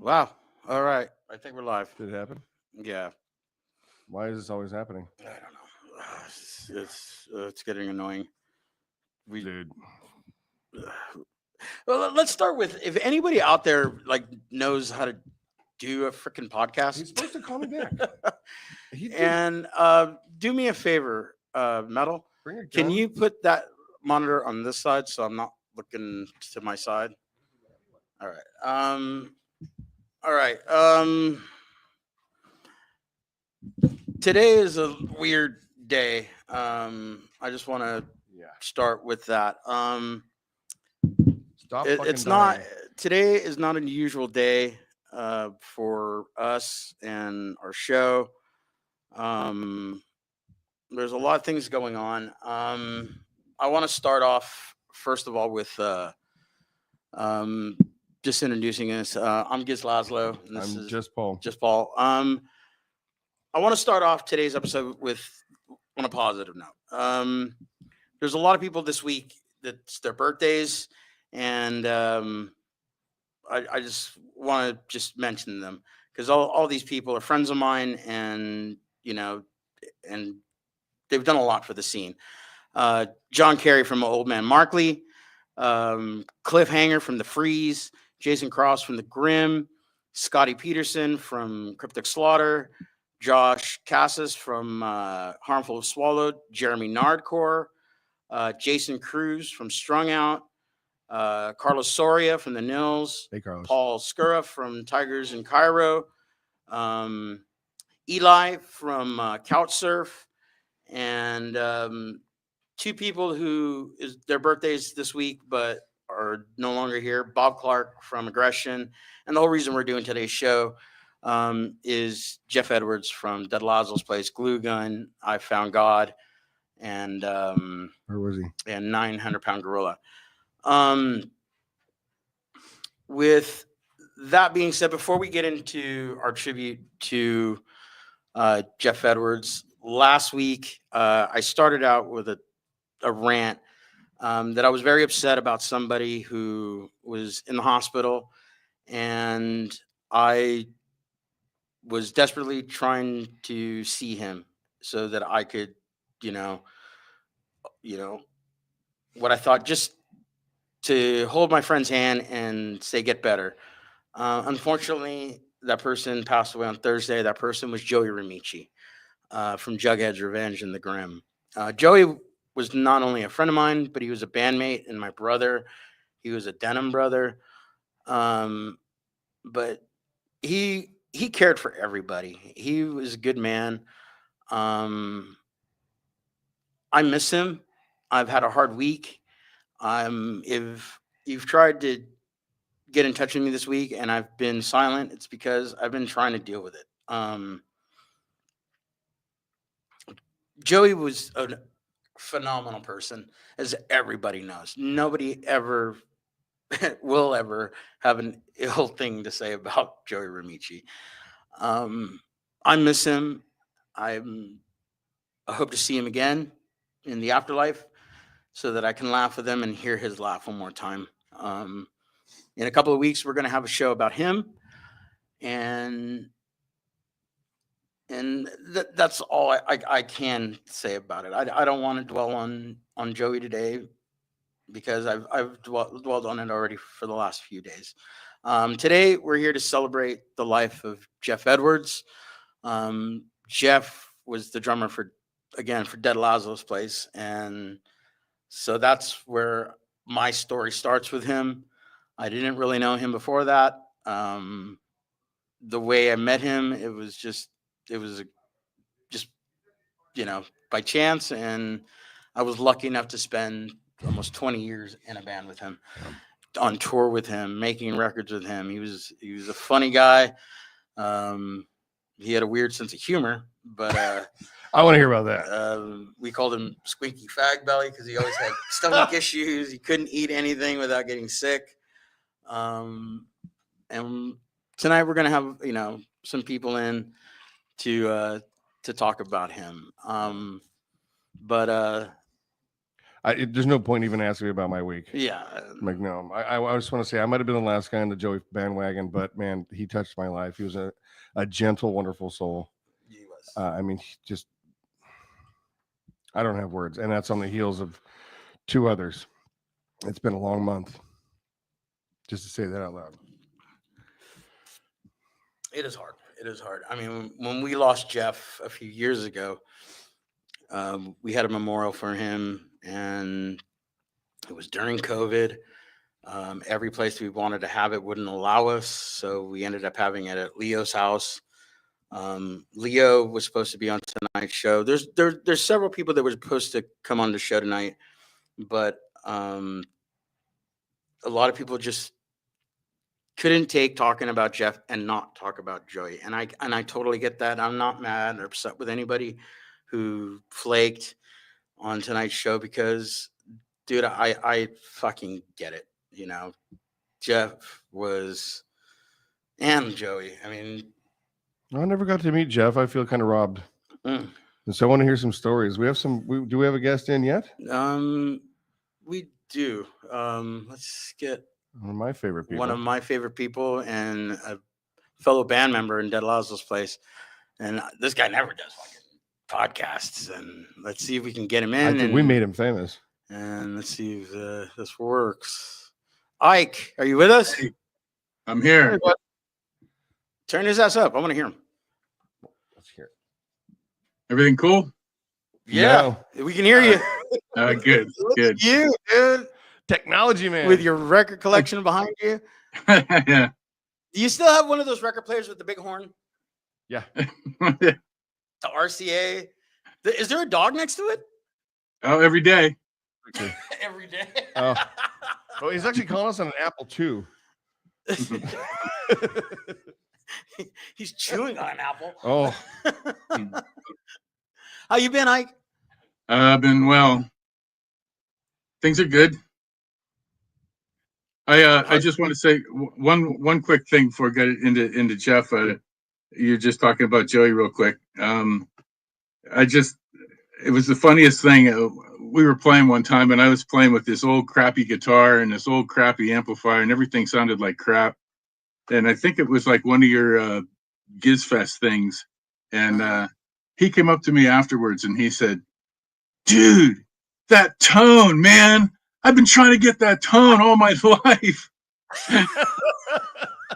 Wow. All right. I think we're live. Did it happen? Yeah. Why is this always happening? I don't know. It's getting annoying. We Dude. Well, let's start with if anybody out there like knows how to do a freaking podcast. He's supposed to call me back. He did. And do me a favor, Metal. Bring a gun. Can you put that monitor on this side so I'm not looking to my side? All right. All right. Today is a weird day. I just want to start with that. Stop It's fucking not dying. today is not an usual day for us and our show. There's a lot of things going on. I want to start off first of all with just introducing us. I'm Gizz Lazlo. And this I'm is just Paul. Just Paul. I want to start off today's episode with on a positive note. There's a lot of people this week that's their birthdays, and I just want to just mention them because all these people are friends of mine, and and they've done a lot for the scene. John Kerry from Old Man Markley, Cliffhanger from The Freeze, Jason Cross from The Grim, Scotty Peterson from Cryptic Slaughter, Josh Cassis from Harmful Swallowed, Jeremy Nardcore, Jason Cruz from Strung Out, Carlos Soria from The Nils, Hey, Carlos. Paul Scurra from Tigers in Cairo, Eli from Couchsurf, and two people who is their birthdays this week but are no longer here. Bob Clark from Aggression, and the whole reason we're doing today's show is Jeff Edwards from Dead Lazlo's Place, Glue Gun, I Found God, and Where was he? And 900 Pound Gorilla. With that being said, before we get into our tribute to Jeff Edwards, last week I started out with a rant that I was very upset about somebody who was in the hospital, and I was desperately trying to see him so that I could, what I thought, just to hold my friend's hand and say, get better. Unfortunately, that person passed away on Thursday. That person was Joey Ramici from Jughead's Revenge and The Grim. Joey was not only a friend of mine, but he was a bandmate and my brother. He was a denim brother. But he cared for everybody. He was a good man. I miss him. I've had a hard week. If you've tried to get in touch with me this week and I've been silent, it's because I've been trying to deal with it. Joey was a phenomenal person, as everybody knows. Nobody ever will ever have an ill thing to say about Joey Ramici. I miss him. I hope to see him again in the afterlife so that I can laugh with him and hear his laugh one more time. In a couple of weeks, we're going to have a show about him, and that's all I can say about it. I don't want to dwell on Joey today because I've dwelled on it already for the last few days. Today, we're here to celebrate the life of Jeff Edwards. Jeff was the drummer for Dead Lazlo's Place, and so that's where my story starts with him. I didn't really know him before that. The way I met him, it was just by chance, and I was lucky enough to spend almost 20 years in a band with him, on tour with him, making records with him. He was a funny guy. He had a weird sense of humor, but I want to hear about that. we called him Squeaky Fag Belly because he always had stomach issues. He couldn't eat anything without getting sick. And tonight we're gonna have some people in to talk about him. But There's no point even asking me about my week. Yeah. I'm like, no, I just want to say I might have been the last guy on the Joey bandwagon, but man, he touched my life. He was a gentle, wonderful soul. He was. I mean, just, I don't have words. And that's on the heels of 2 others. It's been a long month. Just to say that out loud. It is hard. It is hard. I mean, when we lost Jeff a few years ago, we had a memorial for him, and it was during COVID. Every place we wanted to have it wouldn't allow us, so we ended up having it at Leo's house. Leo was supposed to be on tonight's show. There's several people that were supposed to come on the show tonight, but a lot of people just couldn't take talking about Jeff and not talk about Joey. And I totally get that. I'm not mad or upset with anybody who flaked on tonight's show because, dude, I fucking get it. You know, Jeff was, and Joey. I mean, I never got to meet Jeff. I feel kind of robbed. And so I want to hear some stories. Do we have a guest in yet? We do. Let's get one of my favorite people and a fellow band member in Dead Lazlo's place. And this guy never does fucking podcasts. And let's see if we can get him in. I think we made him famous. And let's see if this works. Ike, are you with us? I'm here. Turn his ass up. I want to hear him. Let's hear it. Everything cool? Yeah, we can hear you. Good. You, dude. Technology, man. With your record collection behind you. Yeah. Do you still have one of those record players with the big horn? Yeah. The RCA. Is there a dog next to it? Oh, every day. Every day. Oh, he's actually calling us on an Apple II. He's chewing on an apple. Oh. How you been, Ike? I've been well. Things are good. I just want to say one quick thing before I get into Jeff. You're just talking about Joey real quick. It was the funniest thing. We were playing one time, and I was playing with this old crappy guitar and this old crappy amplifier, and everything sounded like crap. And I think it was like one of your Gizz Fest things. And he came up to me afterwards, and he said, "Dude, that tone, man. I've been trying to get that tone all my life."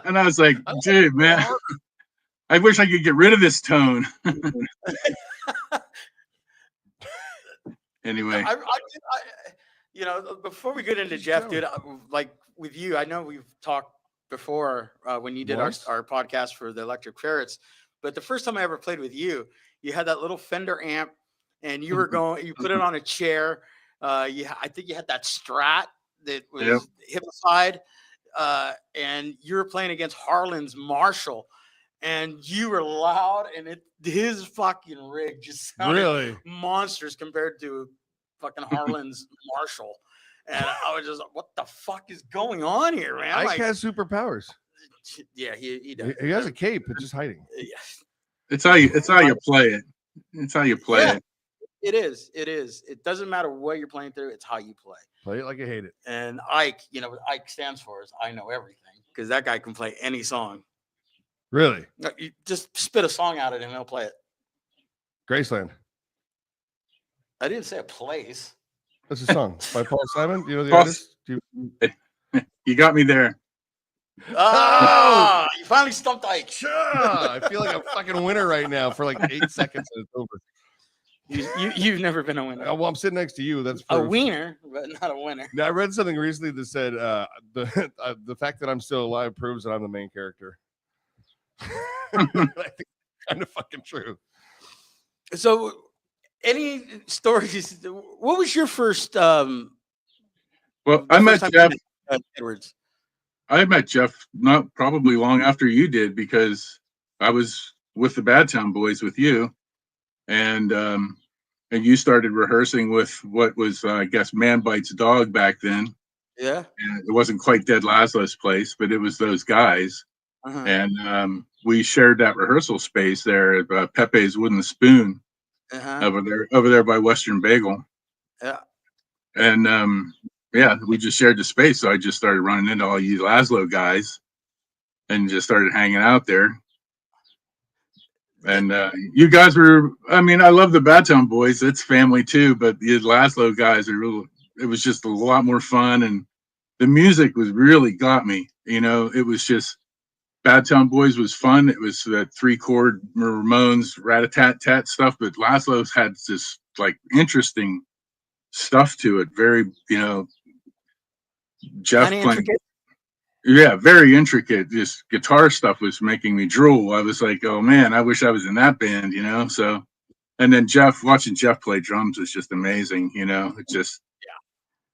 And I was like, "Dude, man, I wish I could get rid of this tone." Anyway, before we get into Jeff, dude, like with you, I know we've talked before when you did our podcast for the Electric Ferrets, but the first time I ever played with you, you had that little Fender amp, and you were you put it on a chair. I think you had that Strat that was hippified, and you were playing against Harlan's Marshall, and you were loud, and his fucking rig just sounded monsters compared to fucking Harlan's Marshall. And I was just like, what the fuck is going on here, man? Ike has superpowers. Yeah, he does. He has a cape, it's just hiding. Yeah. It's how you play it. It's how you play it. It is. It doesn't matter what you're playing through. It's how you play. Play it like you hate it. And Ike, what Ike stands for is I know everything, because that guy can play any song. Really? No, you just spit a song out at him and he'll play it. Graceland. I didn't say a place. That's a song by Paul Simon. Do you know the artist? You got me there. Oh, you finally stumped Ike. I feel like a fucking winner right now for like 8 seconds and it's over. You've never been a winner. Well, I'm sitting next to you. That's proof. A wiener, but not a winner. Now, I read something recently that said the fact that I'm still alive proves that I'm the main character. I think it's kind of fucking true. So, any stories? What was your first? Well, I met Jeff Edwards. I met Jeff not probably long after you did, because I was with the Bad Town Boys with you, and you started rehearsing with what was I guess Man Bites Dog back then. Yeah, and it wasn't quite Dead Lazlo's place, but it was those guys. And we shared that rehearsal space there at Pepe's Wooden Spoon over there by Western Bagel. Yeah. And yeah, we just shared the space. So I just started running into all you Lazlo guys and just started hanging out there. And you guys were, I mean, I love the Badtown Boys. It's family too, but the Lazlo guys are real. It was just a lot more fun. And the music was really got me. You know, it was just Badtown Boys was fun. It was that 3-chord Ramones rat-a-tat-tat stuff, but Lazlo's had this like interesting stuff to it. Very, you know, Jeff Kinda playing. intricate. Yeah, very intricate. This guitar stuff was making me drool. I was like, oh man, I wish I was in that band, you know? So, and then watching Jeff play drums was just amazing, you know? It just,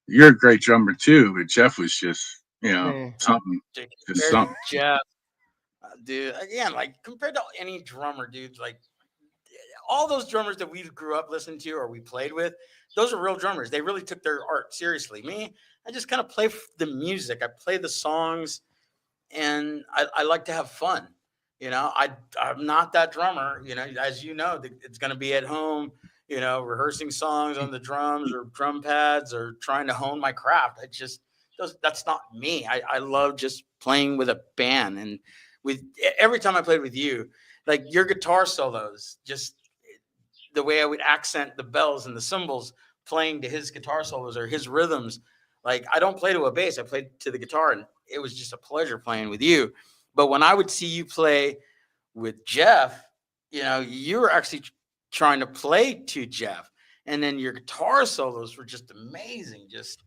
you're a great drummer too, but Jeff was just, you know, something. Just Compared something. to Jeff, dude, again, like compared to any drummer, dude, like all those drummers that we grew up listening to or we played with, those are real drummers. They really took their art seriously. Me, I just kind of play the music. I play the songs, and I like to have fun. You know, I'm not that drummer. You know, as you know, it's going to be at home. You know, rehearsing songs on the drums or drum pads or trying to hone my craft. That's not me. I love just playing with a band, and with every time I played with you, like your guitar solos, just the way I would accent the bells and the cymbals playing to his guitar solos or his rhythms. Like I don't play to a bass, I played to the guitar, and it was just a pleasure playing with you. But when I would see you play with Jeff, you know, you were actually trying to play to Jeff, and then your guitar solos were just amazing. Just,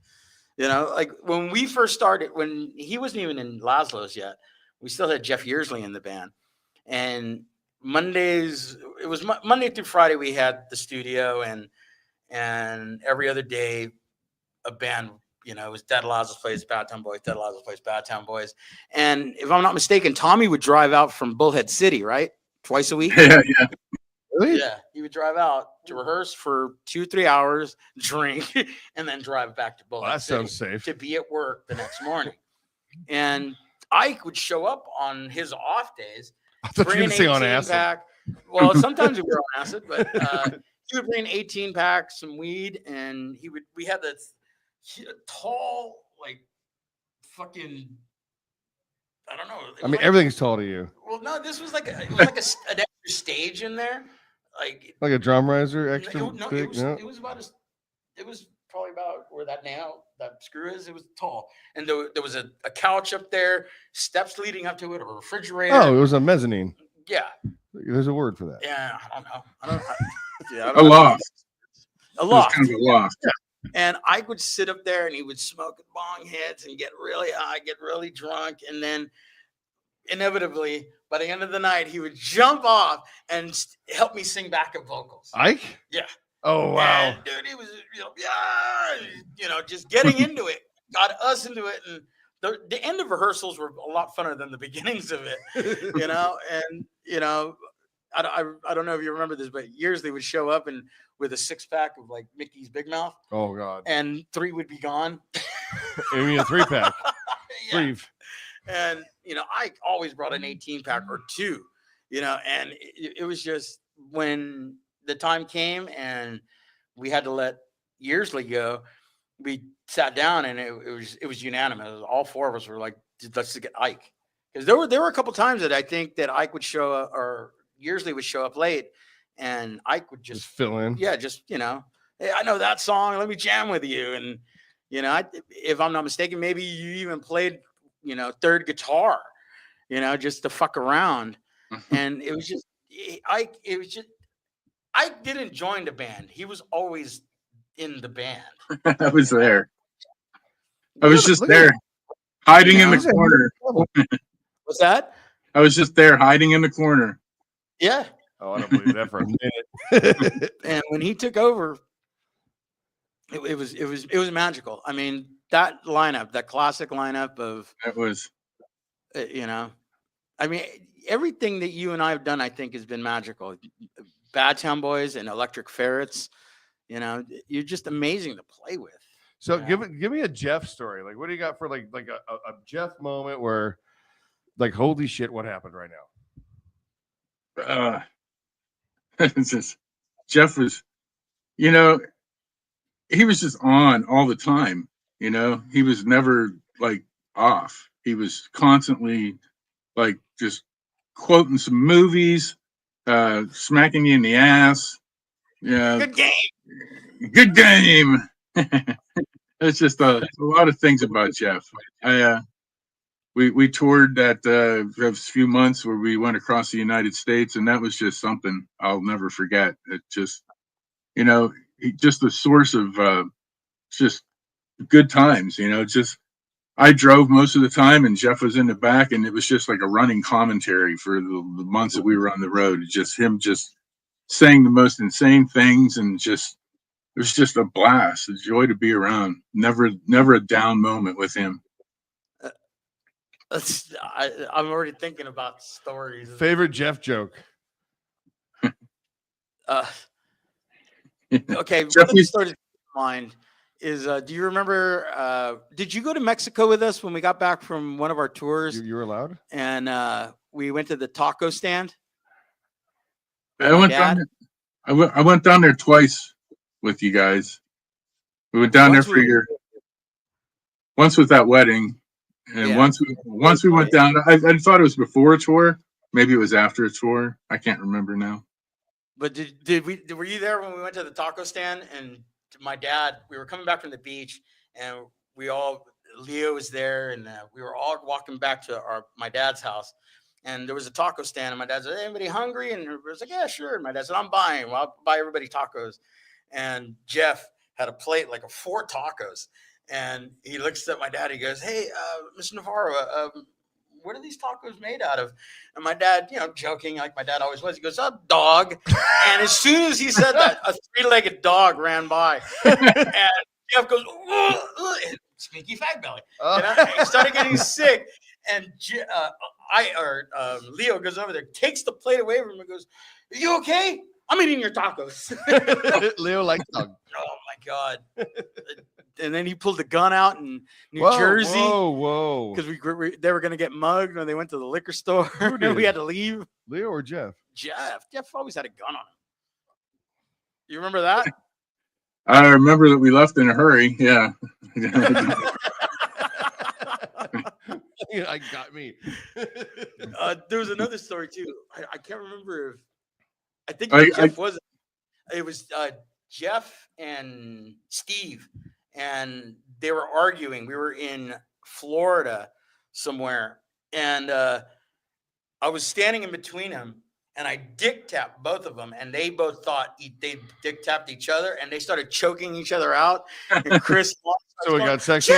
you know, like when we first started, when he wasn't even in Lazlo's yet, we still had Jeff Yearsley in the band, and Mondays, it was Monday through Friday we had the studio, and every other day a band, you know, it was Dead Lazlo's plays Badtown Boys, Dead Lazlo's plays Badtown Boys. And if I'm not mistaken, Tommy would drive out from Bullhead City, right? Twice a week. Yeah, yeah. Really? Yeah, he would drive out to rehearse for 2-3 hours, drink, and then drive back to Bullhead That City sounds safe. to be at work the next morning. And Ike would show up on his off days, I thought you were bring gonna an say on 18 acid. pack. Well, sometimes we were on acid, but he would bring an 18 pack, some weed, and we had this tall, like fucking, I don't know. I mean, everything's tall to you. Well, no, this was like it was like an extra stage in there, like a drum riser, it, extra no, big. it was about it was probably about where that screw is. It was tall, and there was a couch up there, steps leading up to it, a refrigerator. Oh, it was a mezzanine. Yeah, there's a word for that. Yeah, I don't know. A loft. A loft. Kind of a loft. Yeah. And I would sit up there and he would smoke bong hits and get really high, get really drunk. And then inevitably, by the end of the night, he would jump off and help me sing backup vocals. Ike? Yeah. Oh, wow. And, dude, he was, just getting into it, got us into it. And the end of rehearsals were a lot funner than the beginnings of it, and, I don't know if you remember this, but Yearsley would show up and with a 6-pack of like Mickey's Big Mouth. Oh God! And 3 would be gone. I mean, a 3-pack. Yeah. And I always brought an 18-pack or 2. And it was just when the time came and we had to let Yearsley go. We sat down and it was unanimous. All 4 of us were like, let's get Ike, because there were a couple times that I think that Ike would show up or Yearsley would show up late. And Ike would just fill in. Yeah, just, hey, I know that song. Let me jam with you. And, if I'm not mistaken, maybe you even played, 3rd guitar, just to fuck around. And it was just, Ike didn't join the band. He was always in the band. I was there. I was just there, hiding in the corner. What's that? I was just there, hiding in the corner. Yeah. Oh, I don't believe that for a minute. And when he took over, it was magical. I mean, that lineup, that classic lineup of it was, I mean, everything that you and I have done, I think, has been magical. Badtown Boys and Electric Ferrets, you're just amazing to play with. So give me a Jeff story. Like, what do you got for like a Jeff moment where, like, holy shit, what happened right now? It's just, Jeff was, he was just on all the time. You know, he was never like off. He was constantly like just quoting some movies, smacking you in the ass. Yeah, Good game. good game. It's just a lot of things about Jeff. We toured that a few months where we went across the United States, and that was just something I'll never forget. It just, you know, just a source of just good times. You know, just I drove most of the time, and Jeff was in the back, and it was just like a running commentary for the months that we were on the road. Just him, just saying the most insane things, and just it was just a blast, a joy to be around. Never a down moment with him. I'm already thinking about stories. Favorite Jeff joke? Okay, Jeff one of the used- stories in mind is, do you remember, did you go to Mexico with us when we got back from one of our tours You were allowed? and we went to the taco stand? I went down there. I went down there twice with you guys. We went down Once there for once with that wedding, and Yeah. once we went down. I thought it was before a tour. Maybe it was after a tour. I can't remember now. But were you there when we went to the taco stand? And my dad, we were coming back from the beach, and Leo was there, and we were all walking back to my dad's house, and there was a taco stand, and my dad said, "Hey, anybody hungry?" And I was like, "Yeah, sure." And my dad said, "I'm buying. Well, I'll buy everybody tacos." And Jeff had a plate like of 4 tacos, and he looks at my dad. He goes, "Hey, Mr. Navarro, what are these tacos made out of?" And my dad, joking like my dad always was, he goes, "A dog." And as soon as he said that, a 3-legged dog ran by, and Jeff goes, "Sneaky fat belly." And he started getting sick, and Leo goes over there, takes the plate away from him, and goes, "Are you okay? I'm eating your tacos." Leo likes dog. Oh my God. And then he pulled the gun out in New Whoa, Jersey. Whoa. Because they were going to get mugged when they went to the liquor store. Who And did? we had to leave. Leo or Jeff? Jeff always had a gun on him. You remember that? I remember that we left in a hurry. Yeah. I got me. There was another story too. I can't remember if I think it was Jeff and Steve, and they were arguing. We were in Florida somewhere, and I was standing in between them, and I dick tapped both of them, and they both thought they dick tapped each other, and they started choking each other out. And Chris, So we got sexual.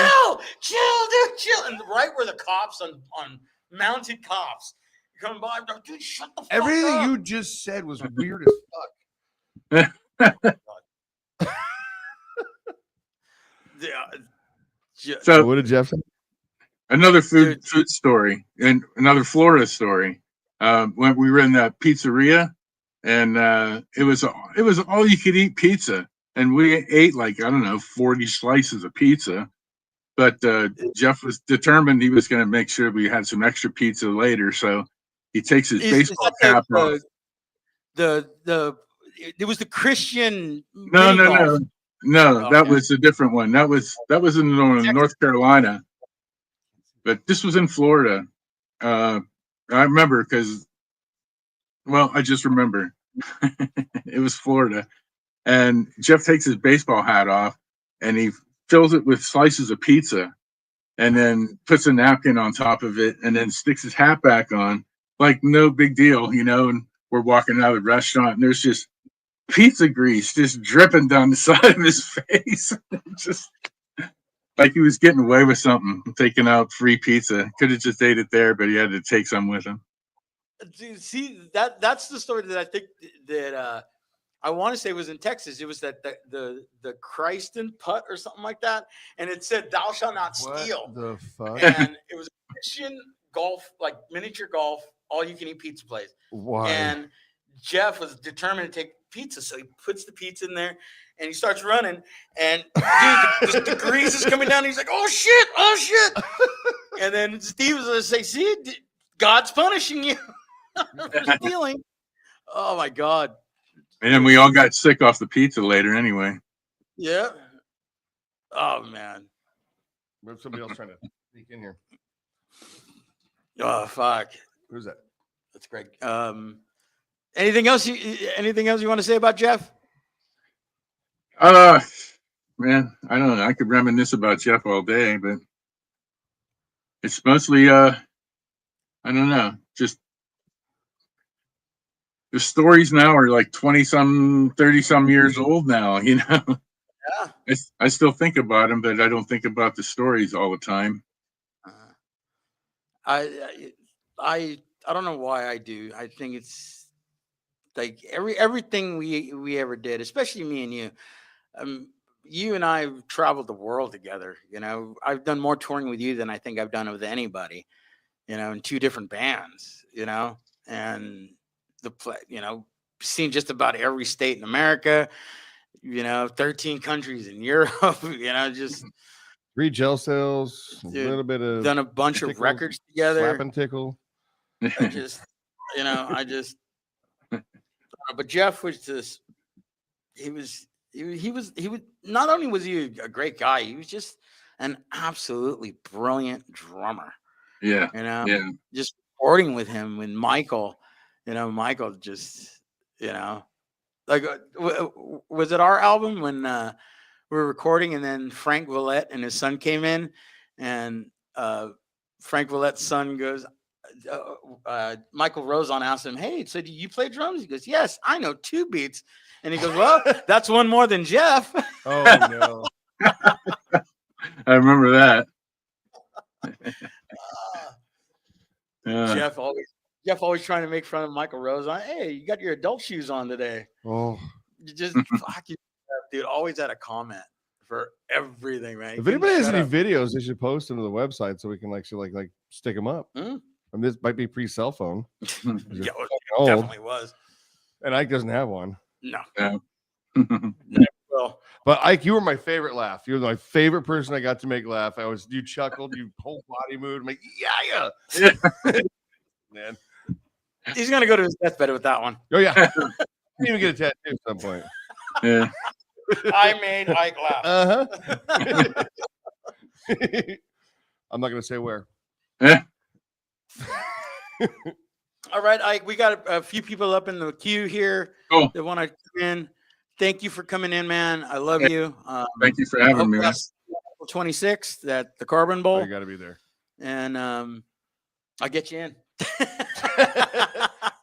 Chill, dude, chill. And right where the cops on mounted cops come by, I'm like, dude, shut the fuck Everything up. you just said was weird as fuck. So what did Jeff say? another food story and another Florida story. When we were in that pizzeria, and it was all you could eat pizza, and we ate like, I don't know, 40 slices of pizza. But Jeff was determined he was going to make sure we had some extra pizza later, so he takes his baseball cap off. It was the Christian. No, Oh, that okay. was a different one. That was in North Carolina, but this was in Florida. I remember because, well, I just remember it was Florida, and Jeff takes his baseball hat off and he fills it with slices of pizza, and then puts a napkin on top of it, and then sticks his hat back on like no big deal, And we're walking out of the restaurant, and there's just pizza grease just dripping down the side of his face. Just like he was getting away with something, taking out free pizza. Could have just ate it there, but he had to take some with him. Dude, see, that's the story that I think that I want to say was in Texas. It was that the Christen putt or something like that, and it said "Thou shalt not steal." What the fuck? And it was a Christian golf, like miniature golf, all you can eat pizza place. Why? And Jeff was determined to take pizza, so he puts the pizza in there and he starts running. And dude, the grease is coming down. And he's like, "Oh shit!" And then Steve was gonna say, "See, God's punishing you for stealing." Oh my God! And then we all got sick off the pizza later, anyway. Yeah, Oh man. We have somebody else trying to sneak in here. Oh fuck. Who's that? That's Greg. Anything else you want to say about Jeff? Man, I don't know. I could reminisce about Jeff all day, but it's mostly I don't know. Just the stories now are like 20-some, 30-some years old now, you know. Yeah. I still think about them, but I don't think about the stories all the time. I don't know why I do. I think it's like everything we ever did, especially me and you. You and I have traveled the world together. You know, I've done more touring with you than I think I've done with anybody. You know, in 2 different bands. You know, and seen just about every state in America. You know, 13 countries in Europe. You know, just 3 gel cells, a dude, little bit of done a bunch of tickle, records slap together. and tickle. I just, but Jeff was just, he was not only was he a great guy, he was just an absolutely brilliant drummer. Yeah. You know, Yeah. just recording with him when Michael just, like, was it our album when we were recording and then Frank Willette and his son came in and Frank Willette's son goes, Michael Rosen asked him, "Hey, so do you play drums?" He goes, "Yes, I know 2 beats." And he goes, "Well, that's one more than Jeff." Oh no. I remember that. Jeff always trying to make fun of Michael Rosen. "Hey, you got your adult shoes on today." Oh. You just fuck you, dude. Always had a comment for everything, man. If anybody has any videos, they should post them to the website so we can actually like stick them up. And this might be pre-cell phone. Yeah, it definitely was. And Ike doesn't have one. No. Yeah. Well, but Ike, you were my favorite laugh. You were my favorite person I got to make laugh. You chuckled, you whole body moved. I'm like, yeah. Man, he's gonna go to his deathbed with that one. Oh yeah. I even get a tattoo at some point. Yeah. I made Ike laugh. I'm not gonna say where. Yeah. All right, Ike. We got a few people up in the queue here that want to come in. Thank you for coming in, man. I love you. Thank you for having me, man. April 26th at the Carbon Bowl. You got to be there. And I'll get you in.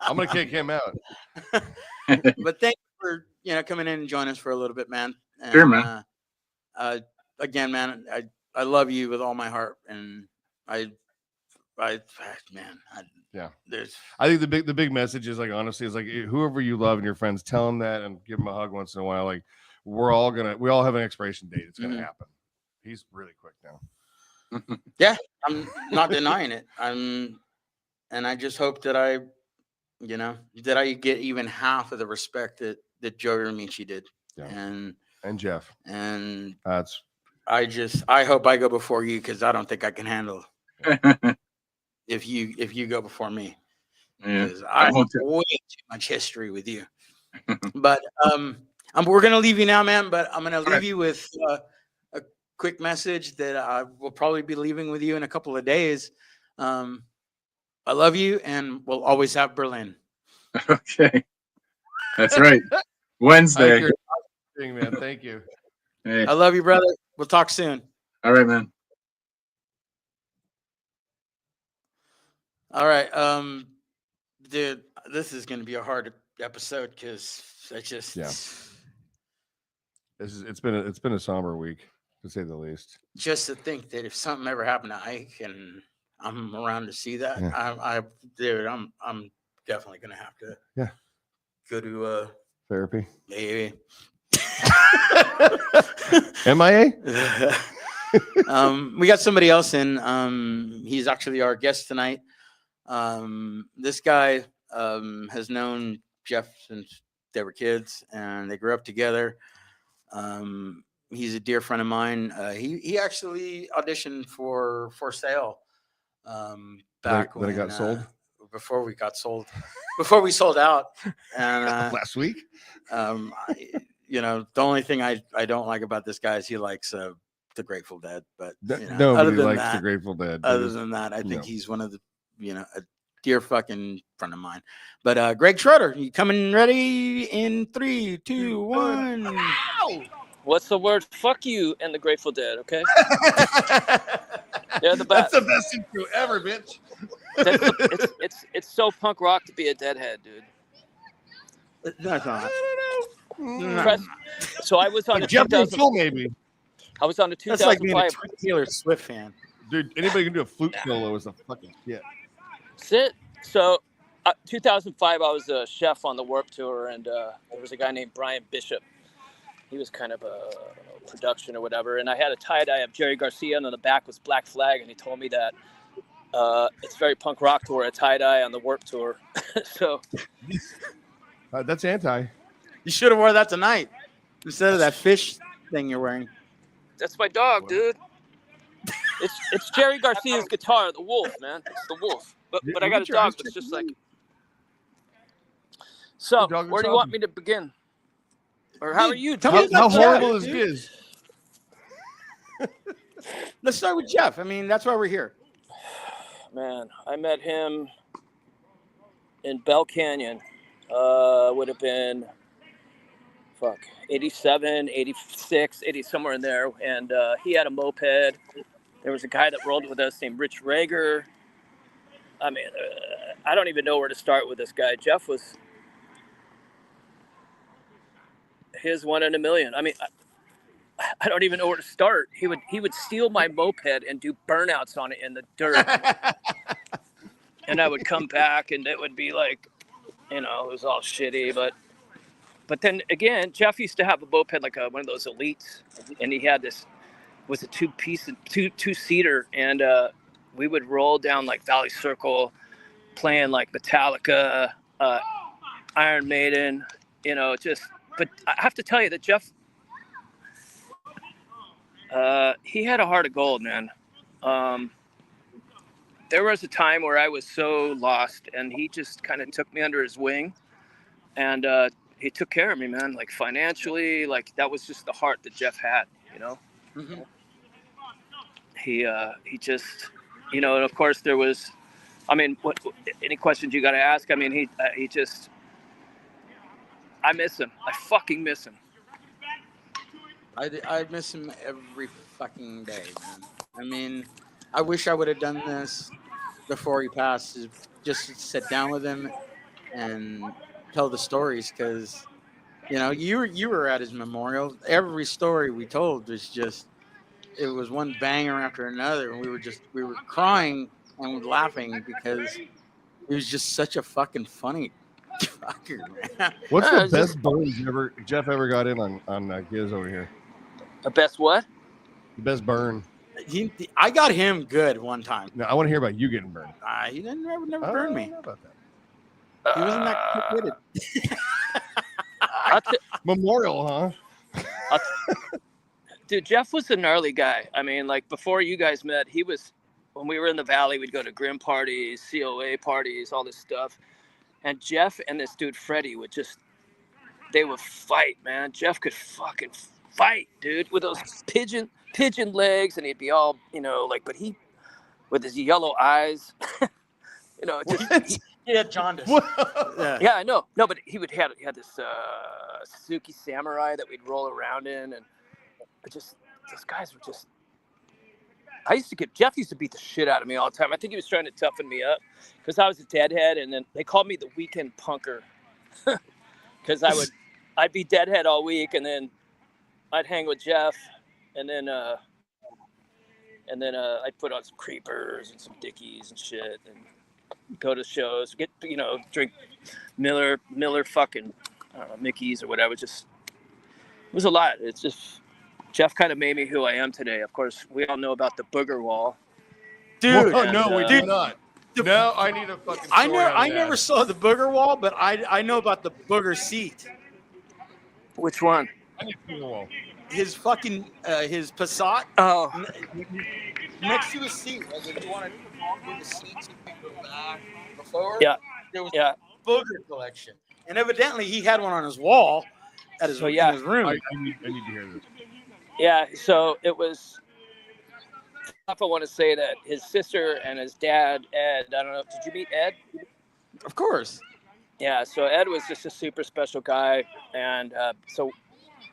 I'm gonna kick him out. But thank you for coming in and joining us for a little bit, man. And, sure, man. Again, man, I love you with all my heart, and I think the big message is, like, honestly, is like, whoever you love and your friends, tell them that and give them a hug once in a while. Like, we all have an expiration date. It's gonna happen. He's really quick now. Yeah, I'm not denying it. And I just hope that I get even half of the respect that Joe Ramici did. Yeah. And Jeff. And I hope I go before you, because I don't think I can handle if you go before me. Because I have way too much history with you. But we're gonna leave you now, man. But I'm gonna leave you with a quick message that I will probably be leaving with you in a couple of days. I love you, and we'll always have Berlin. Okay, that's right. Wednesday. Man, thank you. Hey. I love you, brother. We'll talk soon. All right, man. All right, dude, this is going to be a hard episode because it's been a somber week, to say the least. Just to think that if something ever happened to Ike and I'm around to see that, I'm definitely going to have to go to therapy. Maybe. MIA. We got somebody else in. He's actually our guest tonight. This guy has known Jeff since they were kids, and they grew up together. He's a dear friend of mine. He actually auditioned for Sale back when it got sold. Before we sold out. And last week. The only thing I don't like about this guy is he likes the Grateful Dead, but Nobody other than likes that, the Grateful Dead. other than that, I think No. he's one of the, a dear fucking friend of mine. But Greg Schroeder, you coming ready in 3, 2, 1. What's the word? Fuck you and the Grateful Dead, okay? They're the That's best. the best intro ever, bitch. It's so punk rock to be a Deadhead, dude. That's not. So I was on Like the Jeff 2000. Phil, maybe. I was on the That's like being a 2005. Taylor Swift fan. Dude, anybody can do a flute solo is a fucking shit. Sit. So 2005, I was a chef on the Warped Tour, and there was a guy named Brian Bishop. He was kind of a production or whatever, and I had a tie-dye of Jerry Garcia, and on the back was Black Flag, and he told me that it's very punk rock to wear a tie-dye on the Warped Tour. So That's anti. You should have wore that tonight instead of that fish thing you're wearing. that's my dog, dude. It's Jerry Garcia's guitar, the Wolf, man. It's the Wolf. But I got a dog that's just like. So where do you want me to begin? Or how are you? How horrible is Gizz? Let's start with Jeff. I mean, that's why we're here. Man, I met him in Bell Canyon. Would have been 87, 86, 80, somewhere in there. And he had a moped. There was a guy that rolled with us named Rich Rager. I mean, I don't even know where to start with this guy. Jeff was his one in a million. I mean, I don't even know where to start. He would steal my moped and do burnouts on it in the dirt. And I would come back and it would be like, it was all shitty. But then again, Jeff used to have a moped like one of those Elites, and he had this was a two-seater, and we would roll down like Valley Circle, playing like Metallica, Iron Maiden, But I have to tell you that Jeff, he had a heart of gold, man. There was a time where I was so lost, and he just kind of took me under his wing, and he took care of me, man. Like financially, like that was just the heart that Jeff had, Mm-hmm. He just, and of course there was, I mean, what any questions you got to ask? I mean, he just, I miss him. I fucking miss him. I miss him every fucking day, man. I mean, I wish I would have done this before he passed, just sit down with him and tell the stories, because you were at his memorial. Every story we told was just, it was one banger after another, and we were crying and laughing because he was just such a fucking funny fucker, man. What's the best burn Jeff ever got in on Gizz over here? The best what? The best burn. I got him good one time. No, I want to hear about you getting burned. He didn't never burn me. I don't know about that. He wasn't that quick-witted. Memorial, huh? Dude, Jeff was a gnarly guy. I mean, like before you guys met, when we were in the Valley, we'd go to Grim parties, COA parties, all this stuff. And Jeff and this dude, Freddie, they would fight, man. Jeff could fucking fight, dude, with those pigeon legs, and he'd be all, but he, with his yellow eyes, He had jaundice. Yeah, I know. No, but he had this Suzuki Samurai that we'd roll around in, and those guys were just. Jeff used to beat the shit out of me all the time. I think he was trying to toughen me up because I was a deadhead, and then they called me the weekend punker because I'd be deadhead all week, and then I'd hang with Jeff, and then I'd put on some creepers and some dickies and shit, and go to shows, drink Miller fucking, I don't know, Mickey's or whatever. It was a lot. It's just, Jeff kind of made me who I am today. Of course, we all know about the booger wall. Dude. No, we do not. No, I need a fucking story I never saw the booger wall, but I know about the booger seat. Which one? I need a booger wall. His fucking, his Passat. Oh. Next to his seat. Like if you want to move the seats, you can go back before. Yeah. There was a booger collection. And evidently he had one on his wall in his room. I need to hear this. Yeah, so it was I want to say that his sister and his dad, Ed, I don't know, did you meet Ed? Of course. Yeah, so Ed was just a super special guy. And so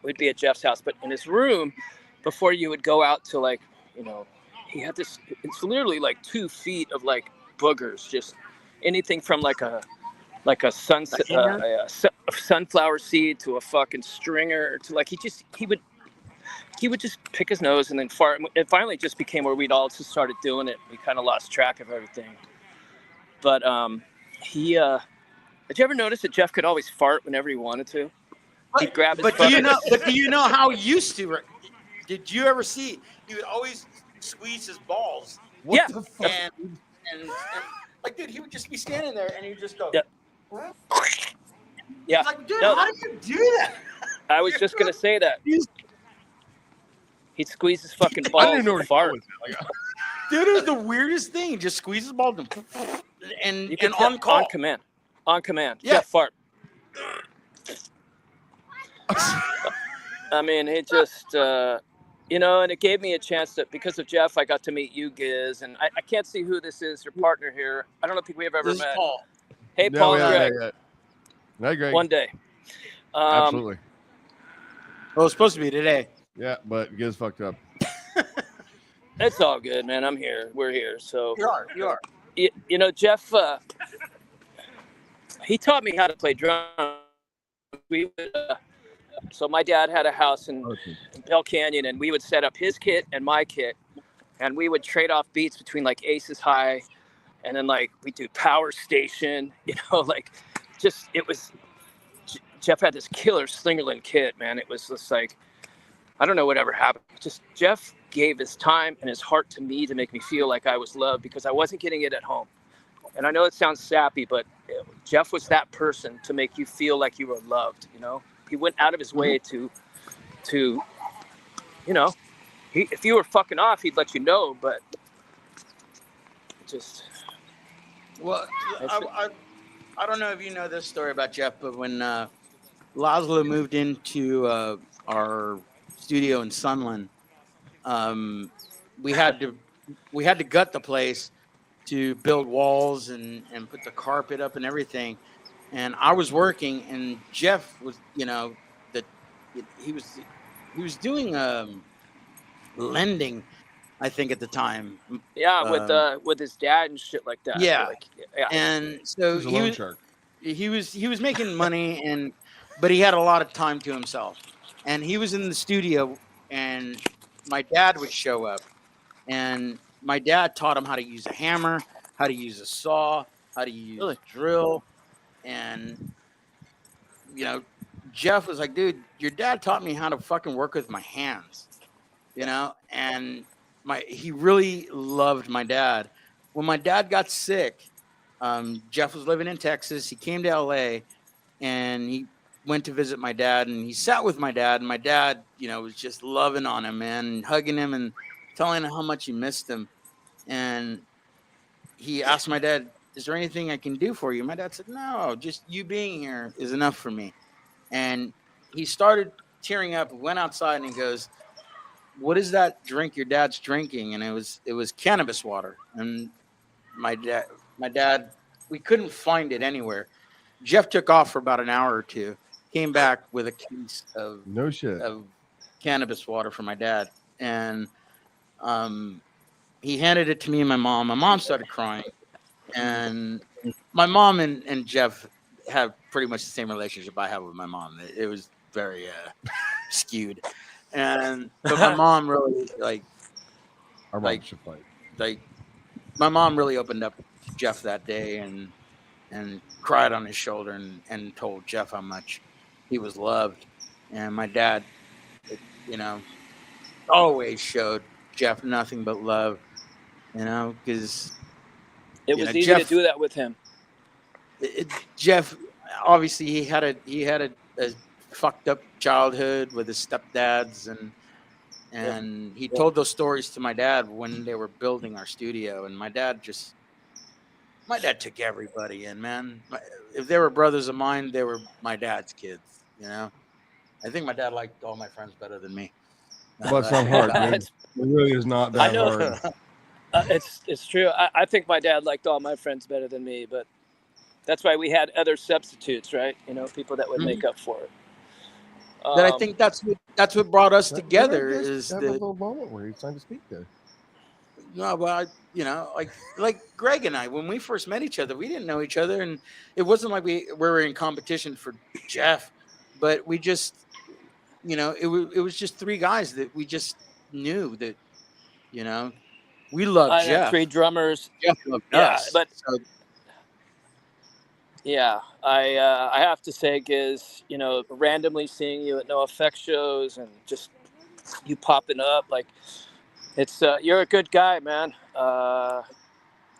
we'd be at Jeff's house, but in his room, before you would go out to like, you know, he had this, it's literally like 2 feet of like boogers, just anything from like a sunset, a sunflower seed to a fucking stringer to like, he would just pick his nose and then fart. It finally just became where we'd all just started doing it. We kind of lost track of everything. But did you ever notice that Jeff could always fart whenever he wanted to? He'd grab his But do you know how he used to? Did you ever see? He would always squeeze his balls. Yeah. The fuck? And like, dude, he would just be standing there and he'd just go. Yeah. Yeah. He's like, dude, No. how do you do that? I was just gonna say that. He'd squeeze his fucking I balls didn't know and fart. Dude, it was the weirdest thing. He just squeezes the balls and You could and tell- on call. On command. Yeah. Jeff, fart. I mean, it just, you know, and it gave me a chance to, because of Jeff, I got to meet you, Gizz, and I can't see who this is, your partner here. I don't think we've ever This is met. Paul. Hey, No, Paul, yeah, Greg. yeah. Hi, Greg. One day. Absolutely. Well, it's supposed to be today. Yeah, but Gizz fucked up. It's all good, man. I'm here. We're here. So, You are. you know, Jeff, he taught me how to play drums. We would, so my dad had a house in Bell Canyon, and we would set up his kit and my kit, and we would trade off beats between like Aces High, and then like we do Power Station, you know, like just, it was, Jeff had this killer Slingerland kit, man. It was just like, I don't know whatever happened. Just Jeff gave his time and his heart to me to make me feel like I was loved, because I wasn't getting it at home. And I know it sounds sappy, but Jeff was that person to make you feel like you were loved, you know? He went out of his way to you know, if you were fucking off, he'd let you know, but just... Well, I don't know if you know this story about Jeff, but when Lazlo moved into our studio in Sunland, we had to gut the place to build walls and put the carpet up and everything. And I was working, and Jeff was, you know, he was doing lending, I think, at the time. Yeah, with his dad and shit like that. Yeah. Like, yeah. And so He's a loan shark. he was making money, but he had a lot of time to himself. And he was in the studio, and my dad would show up, and my dad taught him how to use a hammer, how to use a saw, how to use a drill. And, you know, Jeff was like, dude, your dad taught me how to fucking work with my hands, you know? And he really loved my dad. When my dad got sick, Jeff was living in Texas. He came to LA, and he went to visit my dad, and he sat with my dad, and my dad, you know, was just loving on him, man, and hugging him and telling him how much he missed him. And he asked my dad, is there anything I can do for you? My dad said, no, just you being here is enough for me. And he started tearing up, went outside, and he goes, what is that drink your dad's drinking? And it was cannabis water. And my dad, we couldn't find it anywhere. Jeff took off for about an hour or two, came back with a case of cannabis water for my dad. And he handed it to me and my mom. My mom started crying. And my mom and Jeff have pretty much the same relationship I have with my mom. It was very skewed. But my mom really my mom really opened up to Jeff that day and cried on his shoulder and told Jeff how much he was loved. And my dad, you know, always showed Jeff nothing but love, you know, because it was easy to do that with him. Jeff, obviously, he had a fucked up childhood with his stepdads, and he told those stories to my dad when they were building our studio. And my dad took everybody in, man. If they were brothers of mine, they were my dad's kids, you know. I think my dad liked all my friends better than me. Bless my heart, dude. It really is not that I know. hard. It's true. I think my dad liked all my friends better than me, but that's why we had other substitutes, right? You know, people that would make up for it. That I think that's what brought us together Did I just is have the a little moment where he's trying to speak there. no, well, like Greg and I, when we first met each other, we didn't know each other, and it wasn't like we were in competition for Jeff, but we just, it was just three guys that we just knew that, we loved I had Jeff. 3 drummers. Jeff loved Yeah, us. but So, yeah, I have to say, Gizz, randomly seeing you at No Effects shows and just you popping up, like it's you're a good guy, man.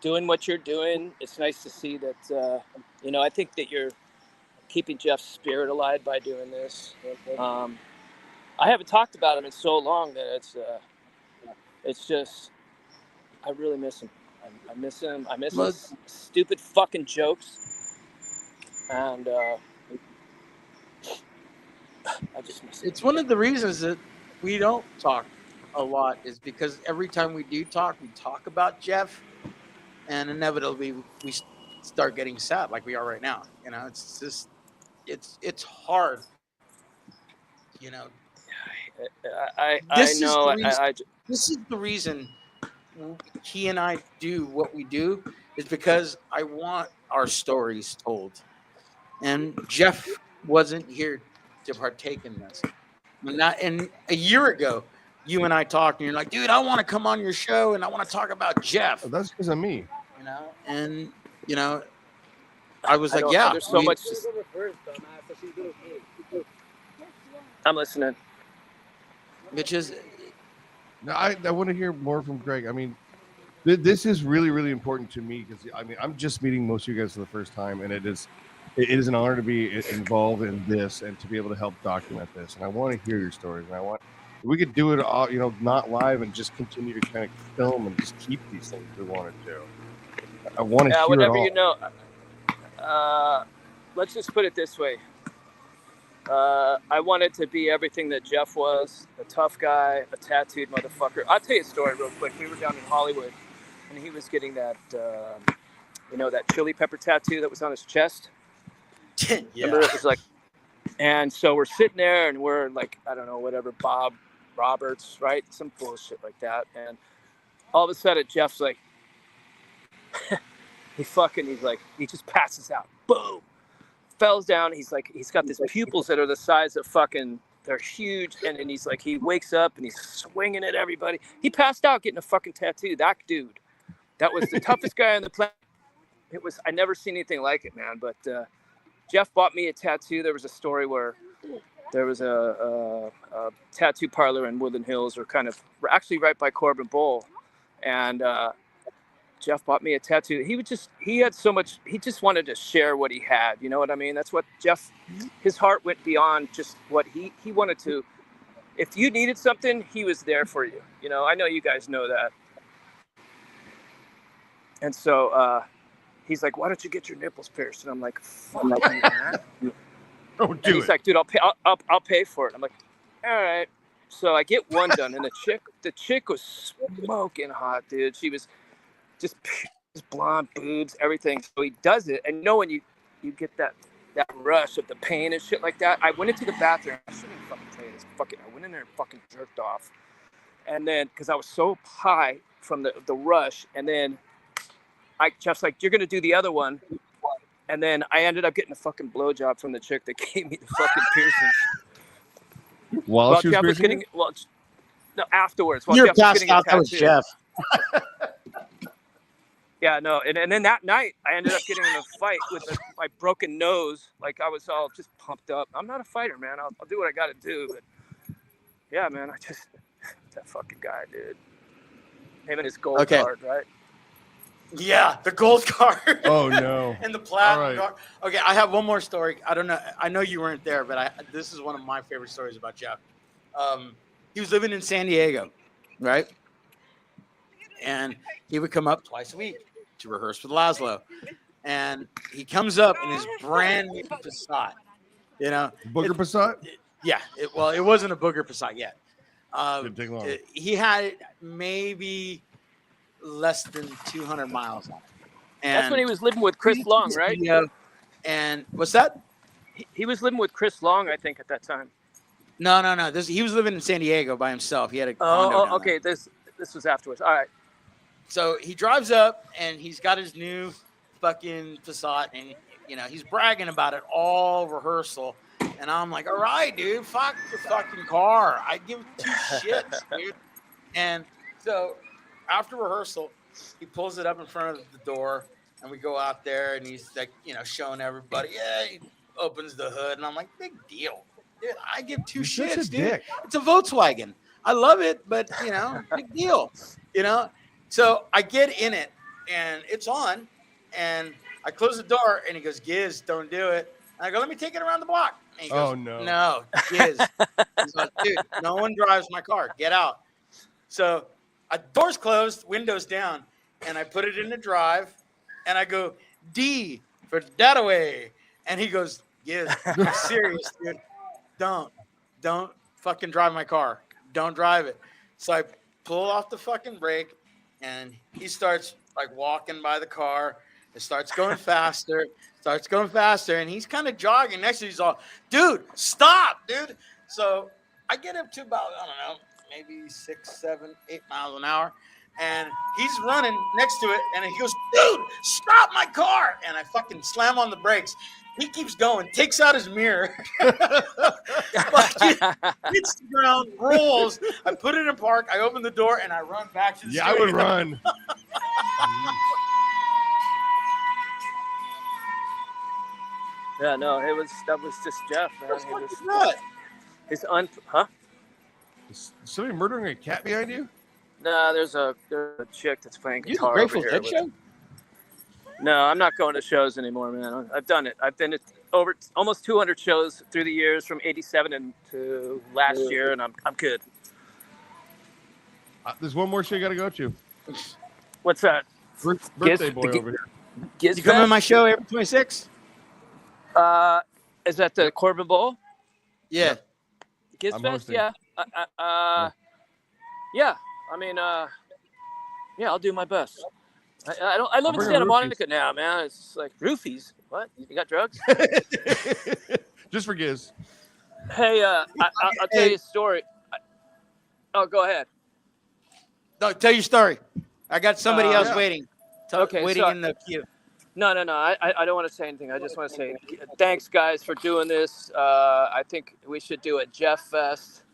Doing what you're doing, it's nice to see that. I think that you're keeping Jeff's spirit alive by doing this. I haven't talked about him in so long that it's just I really miss him. I miss him. I miss his stupid fucking jokes. And I just miss it. it's one of the reasons that we don't talk a lot is because every time we do talk, we talk about Jeff, and inevitably we start getting sad like we are right now. It's just it's hard. I This is know. the reason- This is the reason he and I do what we do is because I want our stories told. And Jeff wasn't here to partake in this. And a year ago, you and I talked, and you're like, dude, I want to come on your show, and I want to talk about Jeff. Oh, that's because of me. And, I was like, yeah. There's so much. I'm listening. Which is, No, I want to hear more from Greg. I mean, this is really, really important to me because I'm just meeting most of you guys for the first time, and it is an honor to be involved in this and to be able to help document this. And I want to hear your stories, and if we could do it all, not live and just continue to kind of film and just keep these things we want to do. I want to hear whatever it all. Let's just put it this way. I wanted to be everything that Jeff was, a tough guy, a tattooed motherfucker. I'll tell you a story real quick. We were down in Hollywood, and he was getting that, that chili pepper tattoo that was on his chest. yeah. Remember, it was like, and so we're sitting there, and we're like, I don't know, whatever, Bob Roberts, right? Some bullshit like that. And all of a sudden, Jeff's like, he just passes out. Boom. Falls down. He's got these pupils that are the size of they're huge. And then he wakes up and he's swinging at everybody. He passed out getting a fucking tattoo. That dude, that was the toughest guy on the planet. I never seen anything like it, man. But Jeff bought me a tattoo. There was a story where there was a tattoo parlor in Woodland Hills, or kind of actually right by Corbin Bowl. And Jeff bought me a tattoo. He had so much, he just wanted to share what he had. You know what I mean? That's what Jeff, his heart went beyond just what he wanted to. If you needed something, he was there for you. I know you guys know that. And so he's like, why don't you get your nipples pierced? And I'm like, fuck you, man. Don't do it. He's like, dude, I'll pay for it. I'm like, all right. So I get one done, and the chick was smoking hot, dude. She was just blonde boobs, everything. So he does it, and when you get that rush of the pain and shit like that, I went into the bathroom. I shouldn't even fucking tell you this. I went in there and fucking jerked off, and then because I was so high from the rush, and then Jeff's like, you're gonna do the other one, and then I ended up getting a fucking blowjob from the chick that gave me the fucking piercings. While she was Jeff was piercing getting no, afterwards. While You're Jeff was passed getting a out. That was tattoo. Jeff. Yeah, no, and then that night I ended up getting in a fight with my broken nose. Like I was all just pumped up. I'm not a fighter, man. I'll do what I got to do. But yeah, man, that fucking guy, dude. Him and his gold card, right? Yeah, the gold card. Oh no. And the platinum All right. card. Okay, I have one more story. I don't know. I know you weren't there, but this is one of my favorite stories about Jeff. He was living in San Diego, right? And he would come up twice a week to rehearse with Lazlo. And he comes up in his brand new Passat. Booger Passat? Yeah. It wasn't a Booger Passat yet. Didn't take long. He had maybe less than 200 miles on it. And That's when he was living with Chris Long, right? And what's that? He was living with Chris Long, I think, at that time. No. He was living in San Diego by himself. He had a condo down okay. there. This was afterwards. All right. So he drives up and he's got his new fucking Passat, and he's bragging about it all rehearsal. And I'm like, all right, dude, fuck your fucking car. I give two shits, dude. And so after rehearsal, he pulls it up in front of the door, and we go out there, and he's like, showing everybody. Yeah, he opens the hood, and I'm like, big deal, dude. I give two shits, dude. Dick. It's a Volkswagen. I love it, but big deal, So I get in it, and it's on, and I close the door, and he goes, Gizz, don't do it. And I go, let me take it around the block. And he goes, no, Gizz. He's like, dude, no one drives my car. Get out. So doors closed, windows down, and I put it in the drive, and I go, D for Dataway. And he goes, Gizz, I'm serious, dude. Don't fucking drive my car. Don't drive it. So I pull off the fucking brake, and he starts like walking by the car. It starts going faster, and he's kind of jogging next to me. He's all, dude, stop, dude. So I get up to about, I don't know, maybe 6, 7, 8 miles an hour, and he's running next to it, and he goes, dude, stop my car. And I fucking slam on the brakes. He keeps going, takes out his mirror, hits the ground, rolls. I put it in park. I open the door, and I run back to the I would run. Yeah, no, that was just Jeff, man. What's that? Is somebody murdering a cat behind you? No, there's a chick that's playing You guitar Grateful over here. Dead show? No, I'm not going to shows anymore, man. I've done it. I've been to over almost 200 shows through the years from '87 to last year, and I'm good. There's one more show you got to go to. What's that? Birthday boy over here. Gizz You come to Fest? my show April 26th? Is that the Corbin Bowl? Yeah. Gizz I'm Fest? hosting. Yeah. Yeah. I mean, yeah, I'll do my best. I live in bring Santa roofies. Monica now, man. It's like roofies. What? You got drugs? Just for Gizz. Hey, I'll tell you a story. Go ahead. No, tell your story. I got somebody else Yeah. waiting. Okay, waiting so- in the queue. No. I don't want to say anything. I just want to say thanks, guys, for doing this. I think we should do a Jeff Fest.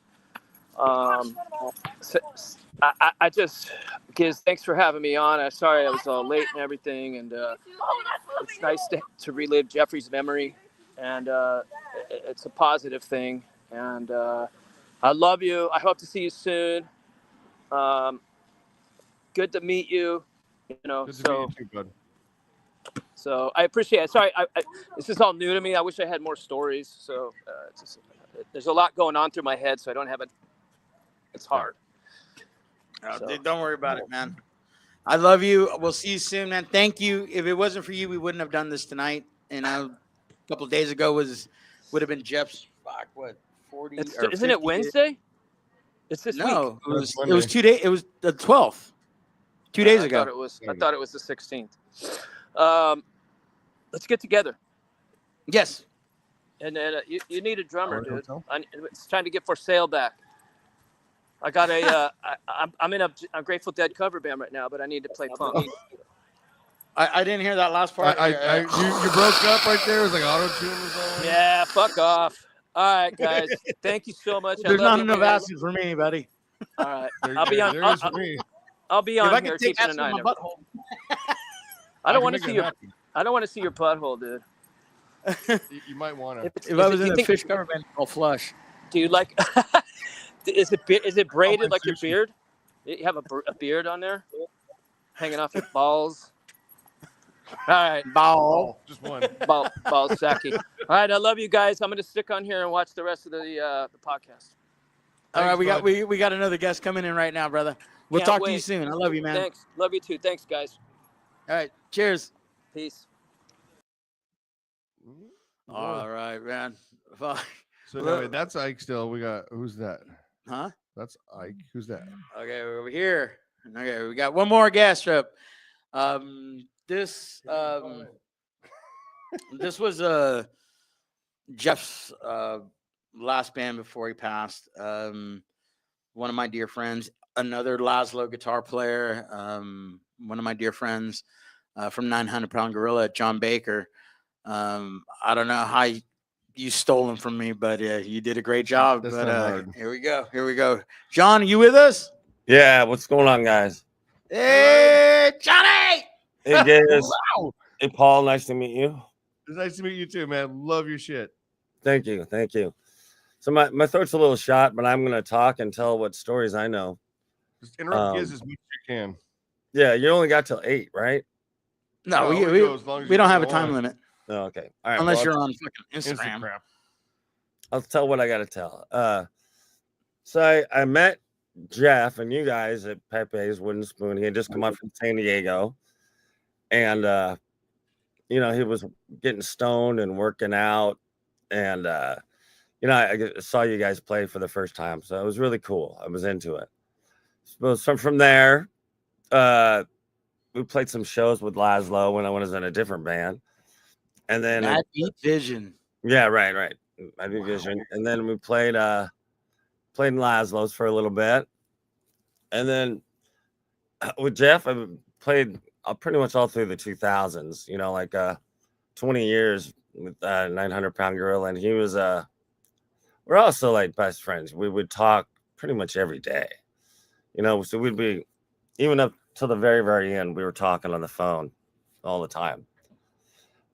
Gizz, thanks for having me on. I'm sorry I was all late and everything, and it's nice to relive Jeffrey's memory, and it's a positive thing. And I love you. I hope to see you soon. Good to meet you. Good to meet you too, bud. So I appreciate it. Sorry, this is all new to me. I wish I had more stories. So there's a lot going on through my head, so I don't have it. It's hard. Oh, dude, don't worry about it, man. I love you. We'll see you soon, man. Thank you. If it wasn't for you, we wouldn't have done this tonight. And a couple of days ago would have been Jeff's 40. Isn't it Wednesday? It's this week. No, it was Monday. 2 days. It was the 12th. 2 days ago. I thought it was the 16th. Let's get together. Yes. And then you need a drummer, dude. Hotel? It's time to get for sale back. I got I'm in a Grateful Dead cover band right now, but I need to play punk. I didn't hear that last part. You broke up right there. It was like auto-tune was on. Yeah, fuck off. All right, guys. Thank you so much. There's I love not you, enough man. acid for me, buddy. All right. There is for me. I'll be If I on here can take keeping acid an in eye my on it. butthole. I don't can want to make see it your happen. I don't want to see your butthole, dude. You might want to. If I was in a fish cover band, I'll flush. Do you like? Is it braided like like your sushi. beard? You have a beard on there, hanging off your balls. All right, Ball. Just one. ball sacky. All right, I love you guys. I'm gonna stick on here and watch the rest of the podcast. All right, Thanks, we got another guest coming in right now, brother. We'll Can't talk to you wait. soon. I love you, man. Thanks. Love you too. Thanks, guys. All right, cheers. Peace. All right, man. Fuck. So no, wait, that's Ike still. We got who's that? Huh? That's Ike. Who's that? Okay, we're over here. Okay, we got one more guest up. This this was Jeff's last band before he passed. One of my dear friends, another Lazlo guitar player. One of my dear friends from 900 Pound Gorllla, John Baker. I don't know how you stole him from me, but you did a great job. That's but not hard. here we go. Here we go. John, are you with us? Yeah, what's going on, guys? Hey, Johnny! Hey, Gizz. Wow. Hey, Paul. Nice to meet you. It's nice to meet you too, man. Love your shit. Thank you. Thank you. So my throat's a little shot, but I'm going to talk and tell what stories I know. Just interrupt Gizz as much as you can. Yeah, you only got till 8, right? No, No, we go as long as we you don't can have a go time on. limit Oh, okay. All right. unless well, you're on fucking Instagram. Instagram. I'll tell what I got to tell. So I met Jeff and you guys at Pepe's Wooden Spoon. He had just come up from San Diego. And, he was getting stoned and working out. And, I saw you guys play for the first time. So it was really cool. I was into it. So from there, we played some shows with Lazlo when I was in a different band. And then Mad Beat Vision. yeah, right. I do Vision. And then we played in Lazlo's for a little bit. And then with Jeff, I played pretty much all through the 2000s, 20 years with 900 Pound Gorllla. And he was we're also like best friends. We would talk pretty much every day. So we'd be even up till the very, very end, we were talking on the phone all the time.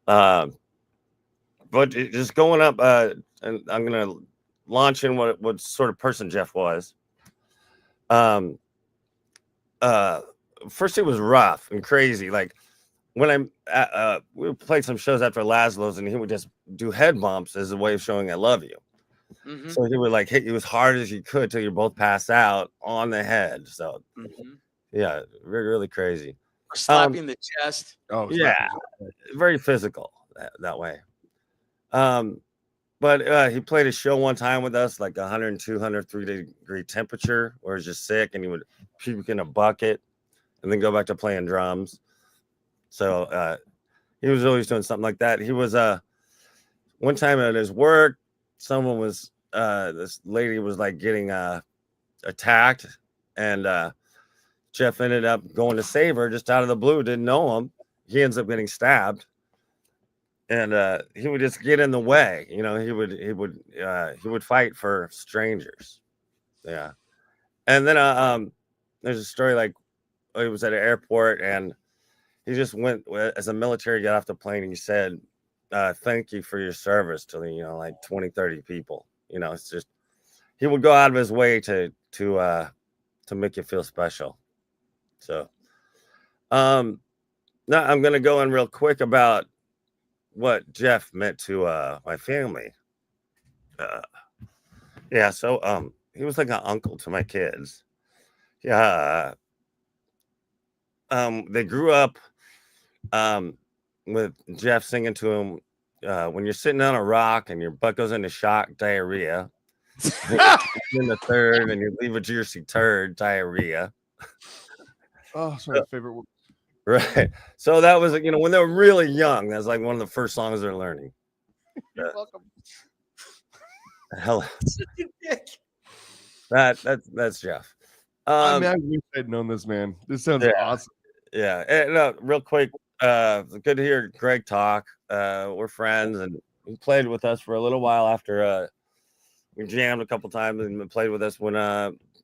But just going up, and I'm gonna launch in what sort of person Jeff was. First it was rough and crazy. Like when we played some shows after Lazlo's, and he would just do head bumps as a way of showing I love you. Mm-hmm. So he would like hit you as hard as you could till you both pass out on the head. So yeah, really, really crazy. Slapping the chest. Oh, Yeah, very physical that way. But he played a show one time with us, like 102, 103 degree temperature, where he's just sick, and he would puke in a bucket and then go back to playing drums. So he was always doing something like that. He was one time at his work, someone was this lady was like getting attacked, and Jeff ended up going to save her just out of the blue. Didn't know him. He ends up getting stabbed, and he would just get in the way. He would fight for strangers. Yeah, and then there's a story like he was at an airport, and he just went as a military, got off the plane, and he said, "Thank you for your service" to like 20, 30 people. It's just he would go out of his way to make you feel special. So, now I'm gonna go in real quick about what Jeff meant to my family. Yeah, so he was like an uncle to my kids. Yeah, they grew up with Jeff singing to him, when you're sitting on a rock and your butt goes into shock, diarrhea. In the third, and you leave a juicy turd, diarrhea. Oh, it's my favorite word. Right. So that was, when they were really young, that's like one of the first songs they're learning. You're welcome. Hell, that's Jeff. I wish I'd known this man. This sounds awesome. Yeah. And, real quick, good to hear Greg talk. We're friends, and he played with us for a little while after we jammed a couple times, and played with us when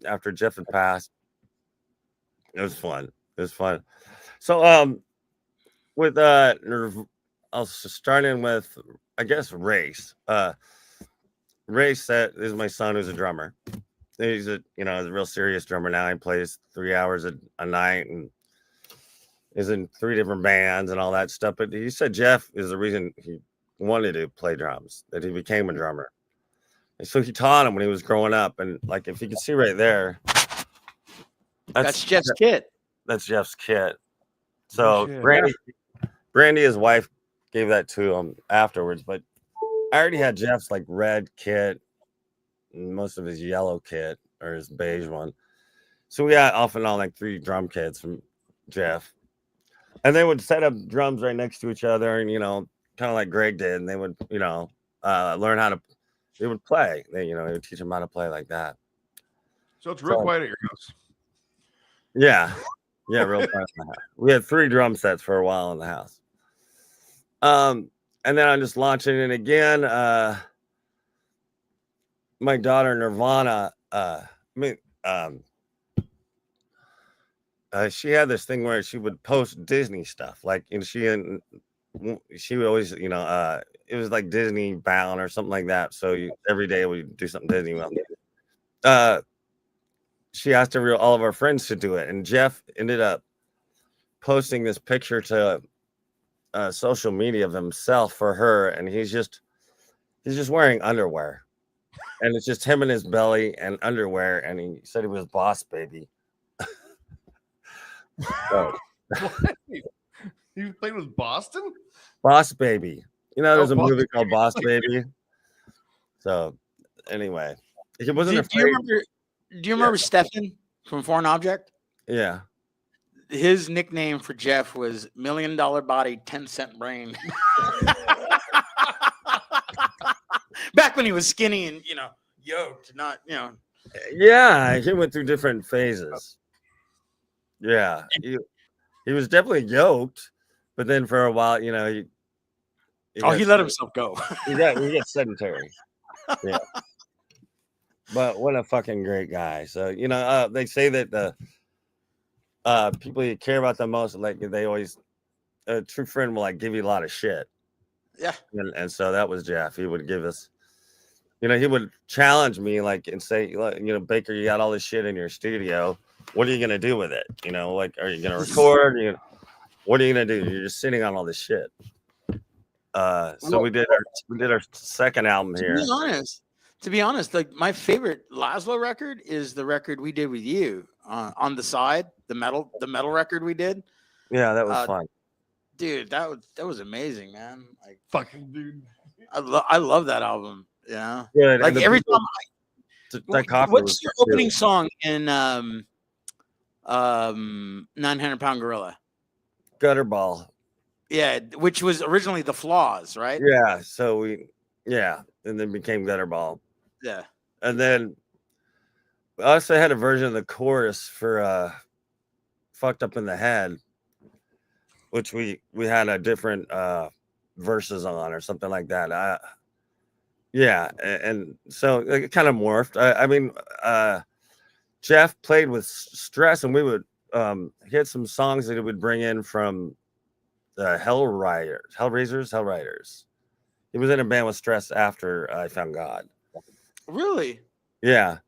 after Jeff had passed. It was fun. So with I'll start in with, I guess, Race. Race, that is my son, who's a drummer. He's a real serious drummer now. He plays 3 hours a night and is in 3 different bands and all that stuff. But he said Jeff is the reason he wanted to play drums, that he became a drummer. And so he taught him when he was growing up. And like, if you can see right there, That's Jeff's kit. That's Jeff's kit. So Oh, Brandy, his wife, gave that to him afterwards. But I already had Jeff's like red kit and most of his yellow kit or his beige one. So we got off and on like 3 drum kits from Jeff, and they would set up drums right next to each other, and kind of like Greg did, and they would learn how to. They would play. They would teach them how to play like that. So it's real quiet at your house. Yeah, real quiet in the house. We had 3 drum sets for a while in the house. And then I'm just launching it again. My daughter Nirvana. She had this thing where she would post Disney stuff, like, and she would always, it was like Disney bound or something like that. So every day we do something Disney. She asked all of our friends to do it, and Jeff ended up posting this picture to social media of himself for her, and he's just wearing underwear, and it's just him and his belly and underwear, and he said he was Boss Baby. So, What? You played with Boston? Boss Baby. There's a Boss movie called Boss Baby. So anyway, he wasn't Do you afraid. remember Stefan from Foreign Object? Yeah. His nickname for Jeff was $1 Million Body, 10-cent Brain. Back when he was skinny and yoked, not Yeah, he went through different phases. Yeah, he was definitely yoked, but then for a while, he he let himself go. he got sedentary. Yeah, but what a fucking great guy. So they say that the people you care about the most, like, they always, a true friend will like give you a lot of shit. Yeah, and so that was Jeff. He would give us, he would challenge me, like, and say, Baker, you got all this shit in your studio. What are you gonna do with it? Like, are you gonna record? What are you gonna do? You're just sitting on all this shit. So we did our second album here. To be honest, like, my favorite Lazlo record is the record we did with you on the side, the metal record we did. Yeah, that was fun, dude. That was amazing, man. Like, Fucking dude. I love that album. Yeah, like every time. What's your opening song in 900 Pound Gorllla? Gutter Ball. Yeah, which was originally The Flaws, right? Yeah, so and then became Gutter Ball. Yeah, and then I also had a version of the chorus for Fucked Up in the Head, which we had a different verses on or something like that. And so it kind of morphed. I mean, Jeff played with Stress, and we would he had some songs that he would bring in from the Hellraisers. He was in a band with Stress after I Found God. Really? Yeah,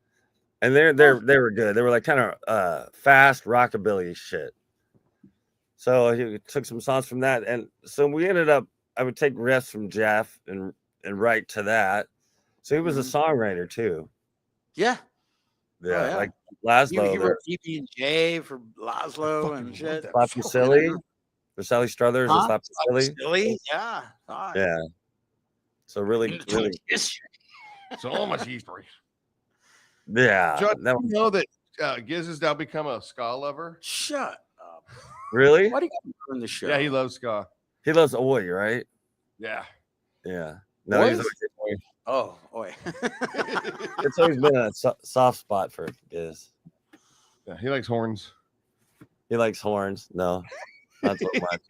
and they were good. They were like kind of fast rockabilly shit. So he took some songs from that, and so we ended up. I would take riffs from Jeff and write to that. So he was a songwriter too. Yeah. Yeah, like Lazlo. He wrote PB&J for Lazlo and shit. Slap You Silly for Sally Struthers. And Slap You Silly. Yeah. Yeah. So really. So much history. Yeah. John, you know that Gizz has now become a ska lover? Shut up. Really? Why do you ruin the show? Yeah, he loves ska. He loves Oi, right? Yeah. Yeah. No, he's Oi. Oh, Oi. It's always been a soft spot for Gizz. Yeah, he likes horns. He likes horns. No, not so much.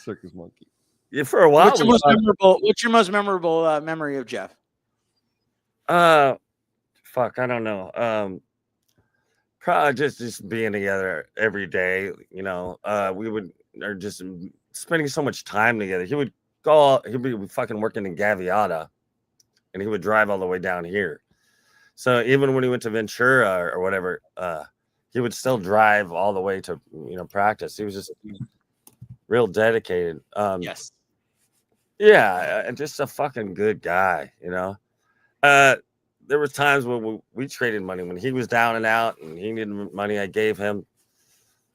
Circus monkey. Yeah, for a while. What's your most memorable memory of Jeff? Fuck, I don't know. Probably just being together every day. We are just spending so much time together. He'd be fucking working in Gaviota, and he would drive all the way down here. So even when he went to Ventura or whatever, he would still drive all the way to practice. He was just real dedicated. Yes. Yeah, and just a fucking good guy. There were times when we traded money when he was down and out, and he needed money. I gave him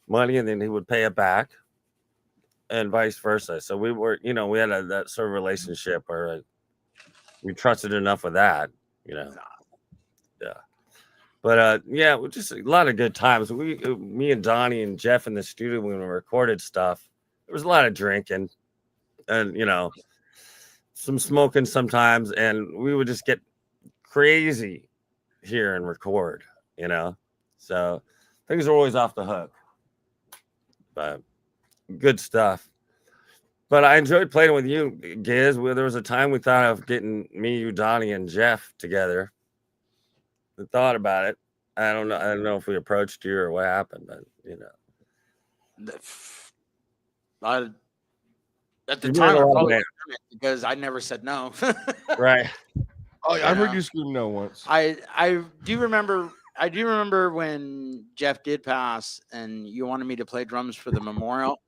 money, and then he would pay it back, and vice versa. So we were, we had that sort of relationship where we trusted enough with that. Yeah. But yeah, just a lot of good times. Me and Donnie and Jeff in the studio when we recorded stuff. There was a lot of drinking, and some smoking sometimes, and we would just get crazy here and record. So things are always off the hook, but good stuff. But I enjoyed playing with you, Gizz. There was a time we thought of getting me, you, Donnie, and Jeff together. We thought about it. I don't know if we approached you or what happened, but At the You time, made a I lot of probably bands. done it because I never said no. Right. Oh, You I've heard know. you scream no once. I do remember when Jeff did pass and you wanted me to play drums for the memorial.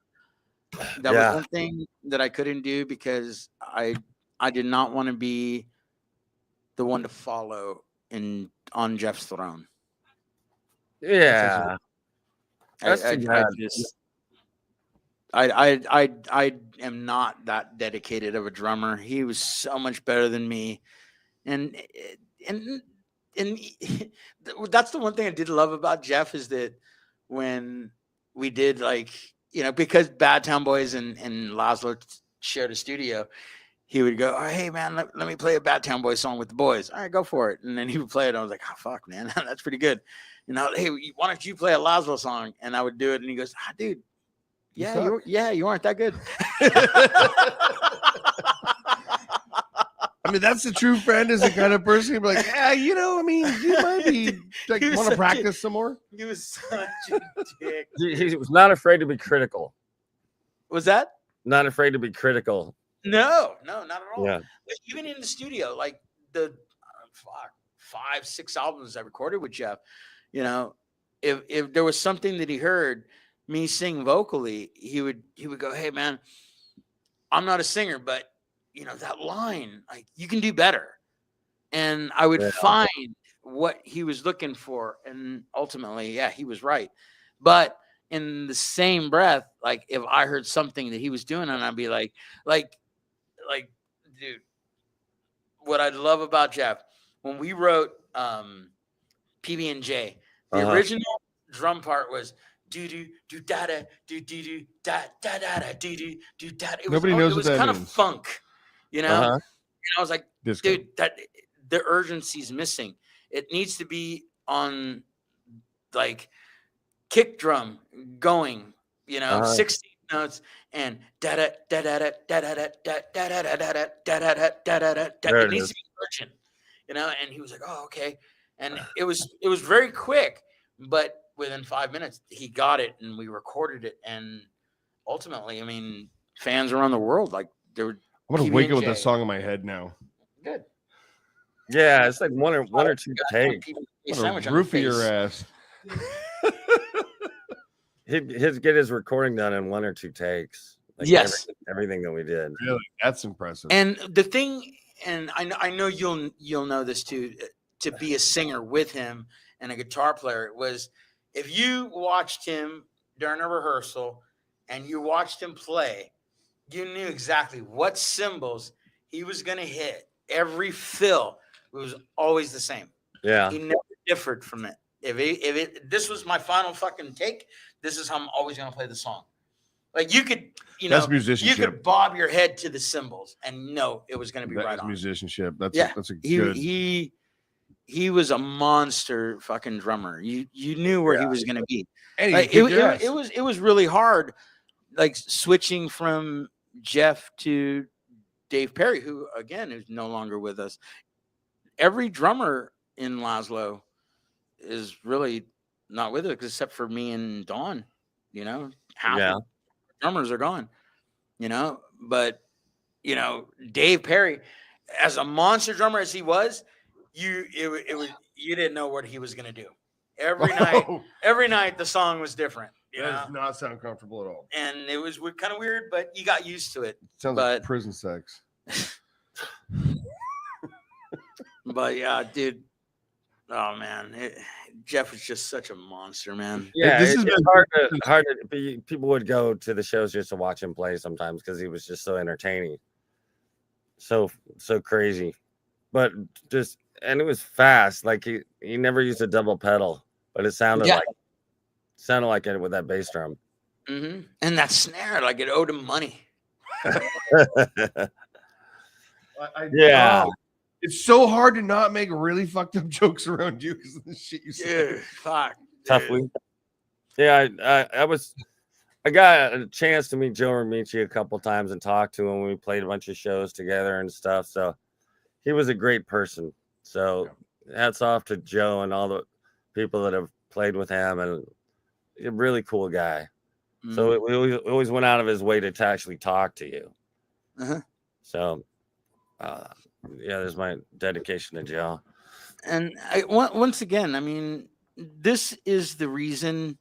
That was one thing that I couldn't do because I did not want to be the one to follow on Jeff's throne. Yeah. I am not that dedicated of a drummer. He was so much better than me, and that's the one thing I did love about Jeff is that when we did because Bad Town Boys and Lazlo shared a studio, he would go, "Oh, hey man, let me play a Bad Town Boys song with the boys." All right, go for it. And then he would play it. I was like, "Oh fuck, man, that's pretty good." Hey, why don't you play a Lazlo song? And I would do it. And he goes, "Dude, you aren't that good." I mean, that's the true friend is the kind of person you'd be like, yeah, you might be like, want to practice some more. He was such a dick. He was not afraid to be critical. Was that? Not afraid to be critical. No, not at all. Yeah. Even in the studio, like the 5-6 albums I recorded with Jeff, if there was something that he heard me sing vocally, he would go, "Hey man, I'm not a singer, but that line, like you can do better." And I would find what he was looking for, and ultimately, he was right. But in the same breath, like if I heard something that he was doing, and I'd be like, dude, what I love about Jeff when we wrote PB&J, the original drum part was do do do da da do do do da da da da do do do da. Nobody knows what that kind means. of funk, And I was like, Disco. dude, that the urgency's missing. It needs to be on like kick drum going, 16 notes and da da da da da da da da da da da da da da da da da da. It needs to be urgent, And he was like, "Oh, okay." And it was very quick, but within 5 minutes he got it, and we recorded it. And ultimately, I mean, fans around the world, like they were. I'm gonna wake up with that song in my head now. Good. Yeah, it's like one or two takes. Roofie your ass. He'd get his recording done in 1 or 2 takes. Like yes, everything that we did. Really, that's impressive. And the thing, and I know you'll know this too. To be a singer with him and a guitar player was, if you watched him during a rehearsal and you watched him play, you knew exactly what cymbals he was going to hit. Every fill was always the same. Yeah, he never differed from it. If this was my final fucking take, this is how I'm always going to play the song. Like you could, that's musicianship. You could bob your head to the cymbals and know it was going to be right on. Musicianship. That's a good. He was a monster fucking drummer. You knew where he was going to be. Like, it was really hard, like switching from Jeff to Dave Perry, who again is no longer with us. Every drummer in Lazlo is really not with us except for me and Dawn. Half the drummers are gone. But Dave Perry, as a monster drummer as he was, you didn't know what he was gonna do. Every night the song was different. That does not sound comfortable at all. And it was kind of weird, but you got used to it. Sounds like prison sex. But yeah, dude. Oh man, Jeff was just such a monster, man. Yeah, this is hard to be. People would go to the shows just to watch him play sometimes because he was just so entertaining, so crazy. But just and it was fast. Like he never used a double pedal, but it sounded like it with that bass drum. And that snare, like it owed him money. Yeah. Oh, it's so hard to not make really fucked up jokes around you because of the shit you say. Dude, fuck. Tough week. Yeah, I got a chance to meet Joe Ramici a couple times and talk to him. We played a bunch of shows together and stuff. So he was a great person. So hats off to Joe and all the people that have played with him, and a really cool guy. So we always went out of his way to actually talk to you. So there's my dedication to Joe. And once again, I mean, this is the reason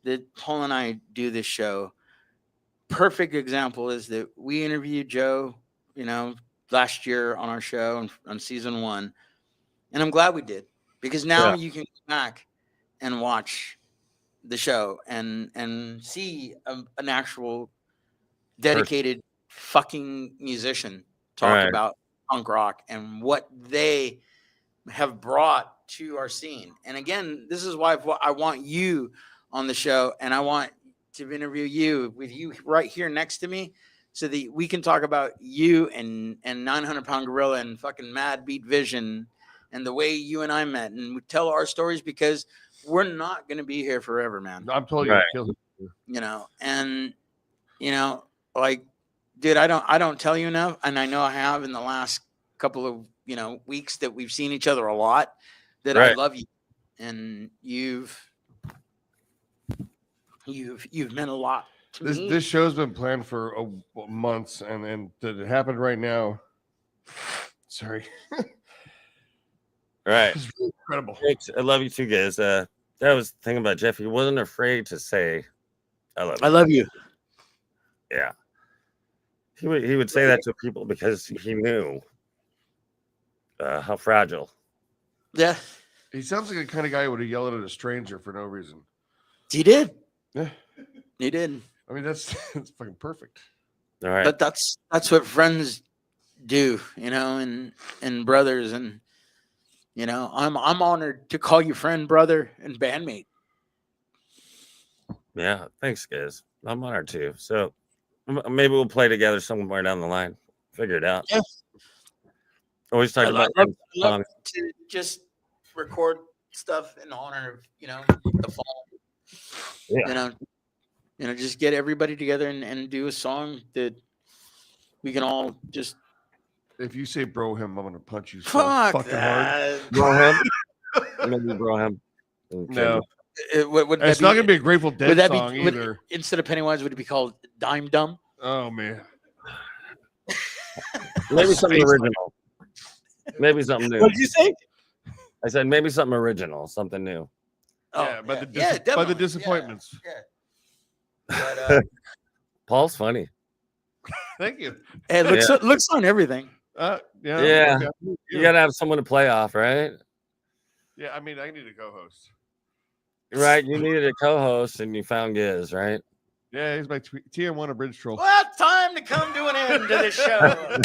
that Paul and I do this show. Perfect example is that we interviewed Joe, last year on our show on season 1. And I'm glad we did, because now you can go back and watch the show and see an actual dedicated fucking musician talk about punk rock and what they have brought to our scene. And again, this is why I want you on the show, and I want to interview you with you right here next to me, so that we can talk about you and 900 Pound Gorllla and fucking Mad Beat Vision and the way you and I met, and we tell our stories, because we're not going to be here forever, man. I'm totally gonna kill him. And like, dude, I don't tell you enough, and I know I have in the last couple of weeks that we've seen each other a lot, that I love you, and you've meant a lot to me. This show's been planned for months, and that it happened right now. Sorry. Right. It's really incredible. I love you too, guys. That was the thing about Jeff. He wasn't afraid to say, I love you. Yeah. He would say that to people because he knew how fragile. Yeah. He sounds like the kind of guy who would have yelled at a stranger for no reason. He did. Yeah. He did. I mean, that's fucking perfect. All right. But that's what friends do, and brothers, and I'm honored to call you friend, brother, and bandmate. Yeah, thanks, guys. I'm honored too. So maybe we'll play together somewhere down the line. Figure it out. Yeah. Always talk about love to just record stuff in honor of the fall. Yeah. Just get everybody together and do a song that we can all just. If you say bro him, I'm gonna punch you so Fuck fucking that. hard. Bro him. Maybe bro him. No, Would it's not gonna be a Grateful Dead song either. Instead of Pennywise, would it be called Dime Dumb? Oh man. Maybe something original. Maybe something new. What did you say? I said maybe something original, something new. Yeah, by the definitely. disappointments. Yeah. But, Paul's funny. Thank you. it looks on everything. Yeah. You gotta have someone to play off, right? Yeah, I mean, I need a co-host. Right. You needed a co-host, and you found Gizz, right? Yeah, he's my TM1 abridged troll. Well, time to come to an end to this show.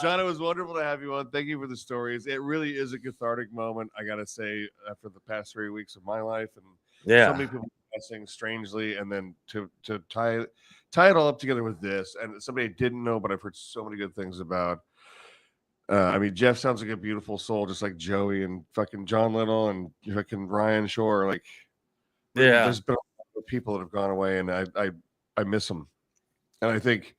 John, it was wonderful to have you on. Thank you for the stories. It really is a cathartic moment, I gotta say, after the past 3 weeks of my life, and so many people passing strangely, and then to tie it all up together with this, and somebody I didn't know, but I've heard so many good things about. I mean, Jeff sounds like a beautiful soul, just like Joey and fucking John Little and fucking Ryan Shore. Like, there's been a lot of people that have gone away, and I miss them. And I think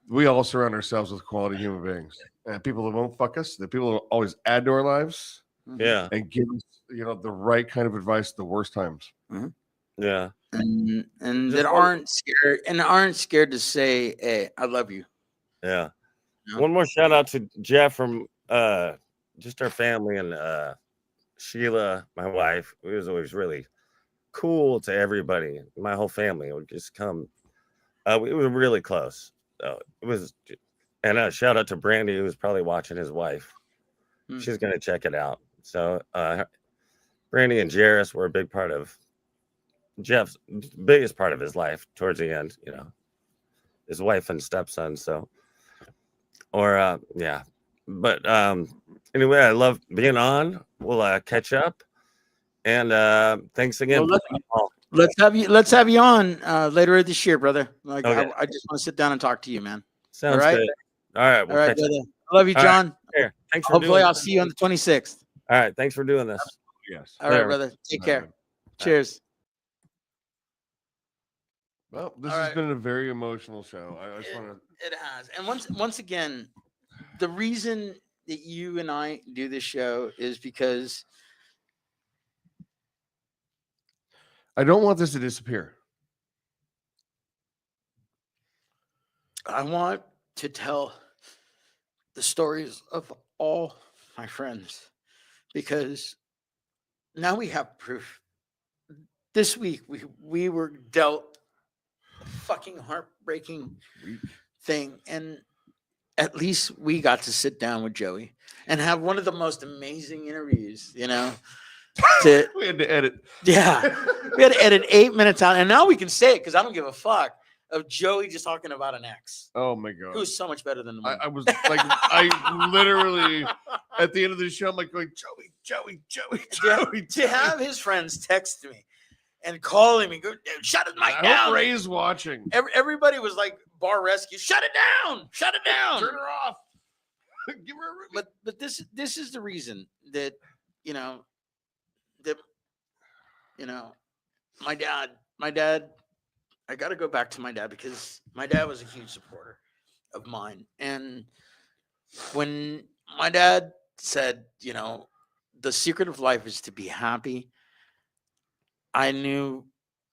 we all surround ourselves with quality human beings, and people that won't fuck us, the people that will always add to our lives, and give us, the right kind of advice at the worst times. Yeah, and that aren't scared to say, "Hey, I love you." Yeah. One more shout out to Jeff from just our family, and Sheila, my wife. It was always really cool to everybody. My whole family would just come. We were really close. So it was, and shout out to Brandy, who was probably watching his wife. She's gonna check it out. So Brandy and Jairus were a big part of Jeff's biggest part of his life towards the end. His wife and stepson. So. But anyway, I love being on. We'll catch up. And thanks again. Well, let's have you on later this year, brother. Like Okay. I just want to sit down and talk to you, man. Sounds right? good. All right. All right, brother. I love you, All right. John. Here. Thanks for Hopefully doing I'll this. see you on the 26th. All right. Thanks for doing this. Yes. All right, Later. brother. Take All care. right. Cheers. Well, this All has right. been a very emotional show. I just want to. It has. And once again, the reason that you and I do this show is because I don't want this to disappear. I want to tell the stories of all my friends, because now we have proof. This week we were dealt a fucking heartbreaking thing, and at least we got to sit down with Joey and have one of the most amazing interviews, you know. We had to edit. Yeah, we had to edit 8 minutes out, and now we can say it because I don't give a fuck, of Joey just talking about an ex Oh my god. who's so much better than the I was like, I literally at the end of the show, I'm like going, Joey. to have his friends text me and calling me, go, dude, shut his mic I down. hope Ray's watching. Everybody was like, bar rescue, shut it down. Turn her off. Give her a room. But this is the reason that my dad, I got to go back to my dad, because my dad was a huge supporter of mine. And when my dad said, the secret of life is to be happy, I knew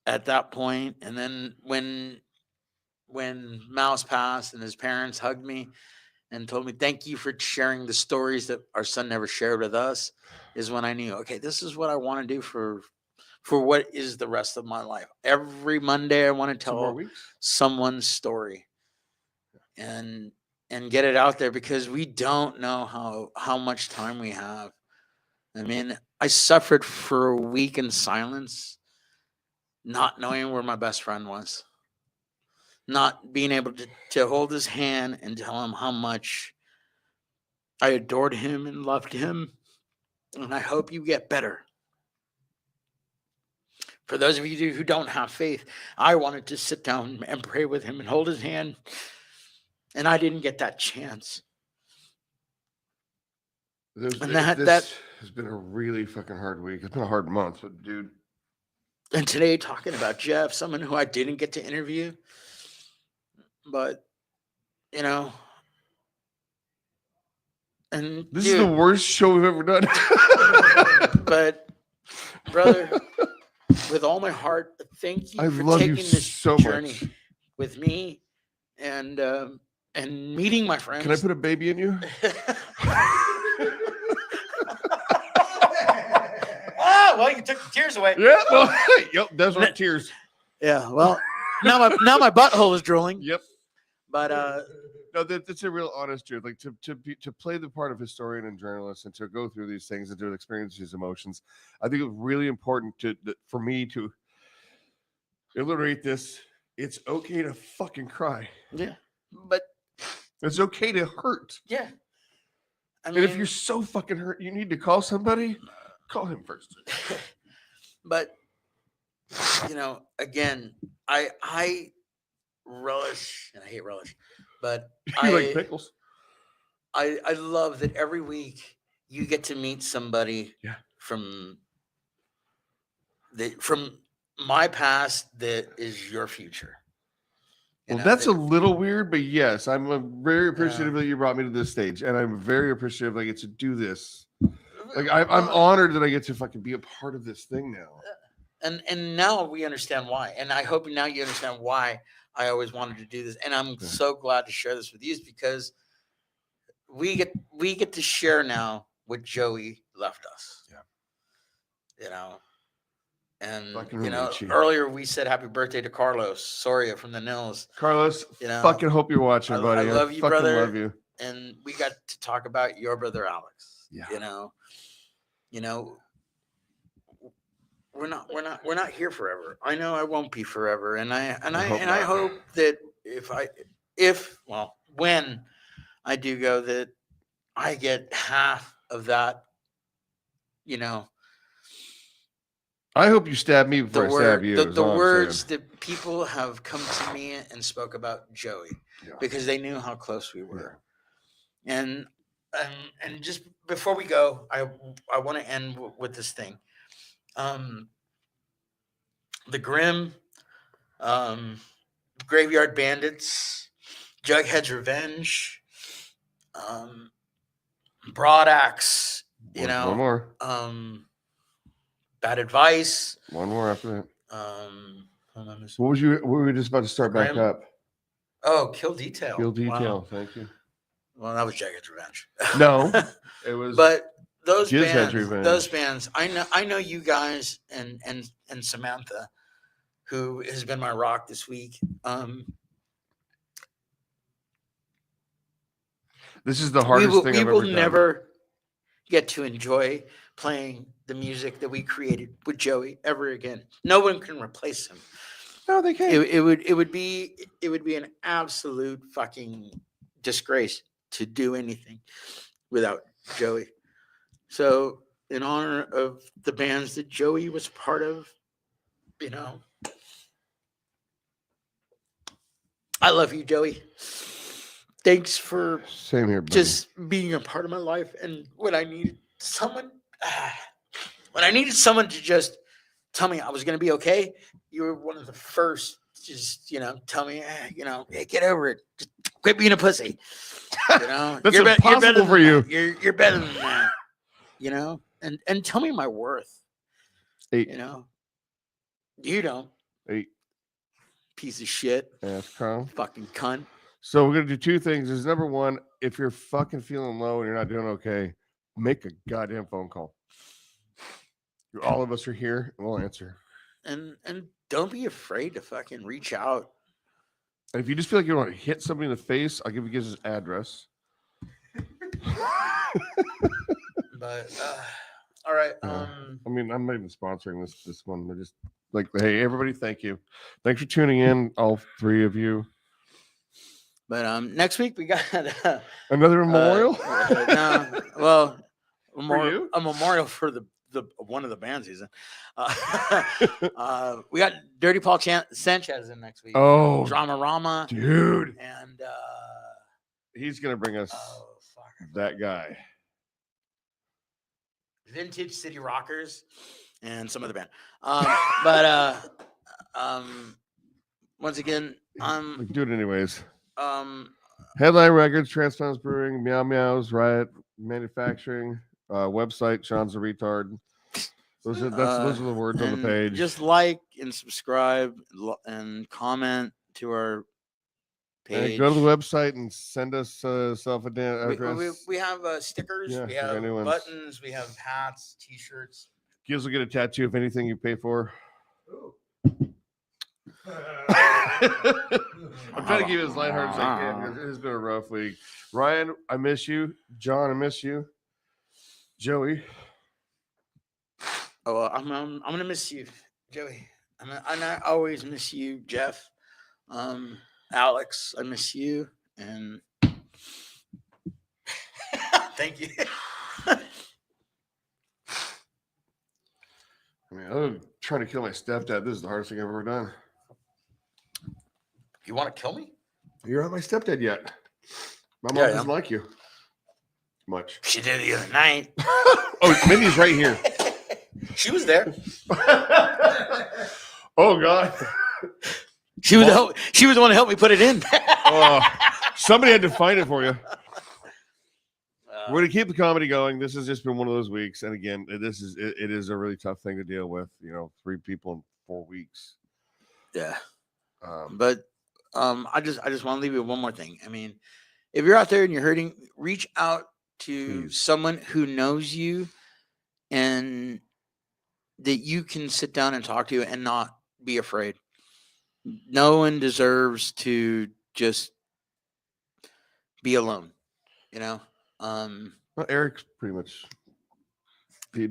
at that point. And then when Mouse passed and his parents hugged me and told me, thank you for sharing the stories that our son never shared with us, is when I knew, okay, this is what I want to do for what is the rest of my life. Every Monday I want to 2 more tell weeks. someone's story and get it out there, because we don't know how much time we have. I mean, I suffered for a week in silence, not knowing where my best friend was, not being able to hold his hand and tell him how much I adored him and loved him. And I hope you get better. For those of you who don't have faith, I wanted to sit down and pray with him and hold his hand, and I didn't get that chance. This has been a really fucking hard week. It's been a hard month, but dude. And today, talking about Jeff, someone who I didn't get to interview, but and This is the worst show we've ever done. But brother, with all my heart, thank you I for love taking you this so journey much. with me and meeting my friends. Can I put a baby in you? Well, you took the tears away. Yeah. Well, yep. Those aren't tears. Yeah. Well, now my butthole is drooling. Yep. But No, that's a real honest truth. Like to play the part of historian and journalist and to go through these things and to experience these emotions, I think it's really important for me to illustrate this. It's okay to fucking cry. yeah. But It's okay to hurt. yeah. I And if you're so fucking hurt, you need to call somebody. Call him first. But again, I relish, and I hate relish, but You like pickles? I love that every week you get to meet somebody from my past that is your future. Well, that's a little weird, but yes, I'm very appreciative that you brought me to this stage, and I'm very appreciative that I get to do this. Like I'm honored that I get to fucking be a part of this thing now. And now we understand why. And I hope now you understand why I always wanted to do this. And I'm so glad to share this with you, because we get to share now what Joey left us. Yeah. And Fucking earlier we said happy birthday to Carlos Soria from the Nils. Carlos, fucking hope you're watching, buddy. I love you, fucking brother. Love you. And we got to talk about your brother Alex. Yeah. We're not here forever. I know I won't be forever, and I hope that when I do go, that I get half of that, you know, I hope you stab me before I stab you. the is all I'm words saying. that people have come to me and spoke about Joey Yeah. because they knew how close we were. And just before we go, I want to end with this thing. The Grimm, Graveyard Bandits, Jughead's Revenge, Broad Axe, you know, One more. Bad Advice. One more after that. Hold on, What were we just about to start back Grim? up? Oh, Kill Detail. Kill Detail. Wow. Thank you. Well, that was Jughead's Revenge. No, it was. But those Gizz had bands, Revenge. I know you guys and Samantha, who has been my rock this week. This is the hardest thing we I've will ever done. never get to enjoy playing the music that we created with Joey ever again. No one can replace him. No, they can't. It would be an absolute fucking disgrace to do anything without Joey. So, in honor of the bands that Joey was part of, you know, I love you, Joey. Thanks for Same here, buddy. just being a part of my life. And when I needed someone to just tell me I was going to be okay, you were one of the first. Just, you know, tell me, hey, get over it. Just quit being a pussy. You know, That's you're impossible better than for you. that. You're better than that. You know, and tell me my worth. 8. You know, you don't. 8. Piece of shit. Ass crown. Fucking cunt. So we're gonna do 2 things. Is number 1, if you're fucking feeling low and you're not doing okay, make a goddamn phone call. All of us are here and we'll answer. And don't be afraid to fucking reach out. And if you just feel like you want to hit somebody in the face, I'll give you his address. But all right. I mean, I'm not even sponsoring this one. They're just like, hey, everybody, thank you. Thanks for tuning in, all 3 of you. But next week we got Another memorial? No, well, you? a memorial for the one of the bands he's in. We got Dirty Paul Sanchez in next week. Oh, Drama Rama, dude, and he's gonna bring us that guy. Vintage City Rockers and some other band. Once again, Do it anyways. Headline Records, Transplants Brewing, MEOWZ, Riot Manufacturing, website, Sean's a Retard. Those are the words on the page. Just like and subscribe and comment to our page. And go to the website and send us self address. We have stickers, Yeah, we have anyone's- buttons, we have hats, t-shirts. Gizz will get a tattoo if anything you pay for. I'm trying to keep it as lighthearted as I can because it has been a rough week. Ryan, I miss you. John, I miss you. Joey. Oh, well, I'm gonna miss you, Joey. I always miss you, Jeff. Alex, I miss you, and thank you. I mean, I'm trying to kill my stepdad. This is the hardest thing I've ever done. You want to kill me? You're not my stepdad yet. My mom doesn't like you much. She did the other night. Oh, Mindy's right here. She was there. Oh God. She was the one to help me put it in. Somebody had to find it for you. We're gonna keep the comedy going. This has just been one of those weeks, and again, it is a really tough thing to deal with. 3 people in 4 weeks. Yeah. But I just want to leave you with one more thing. I mean, if you're out there and you're hurting, reach out to someone who knows you and that you can sit down and talk to and not be afraid. No one deserves to just be alone, Well, Eric's pretty much.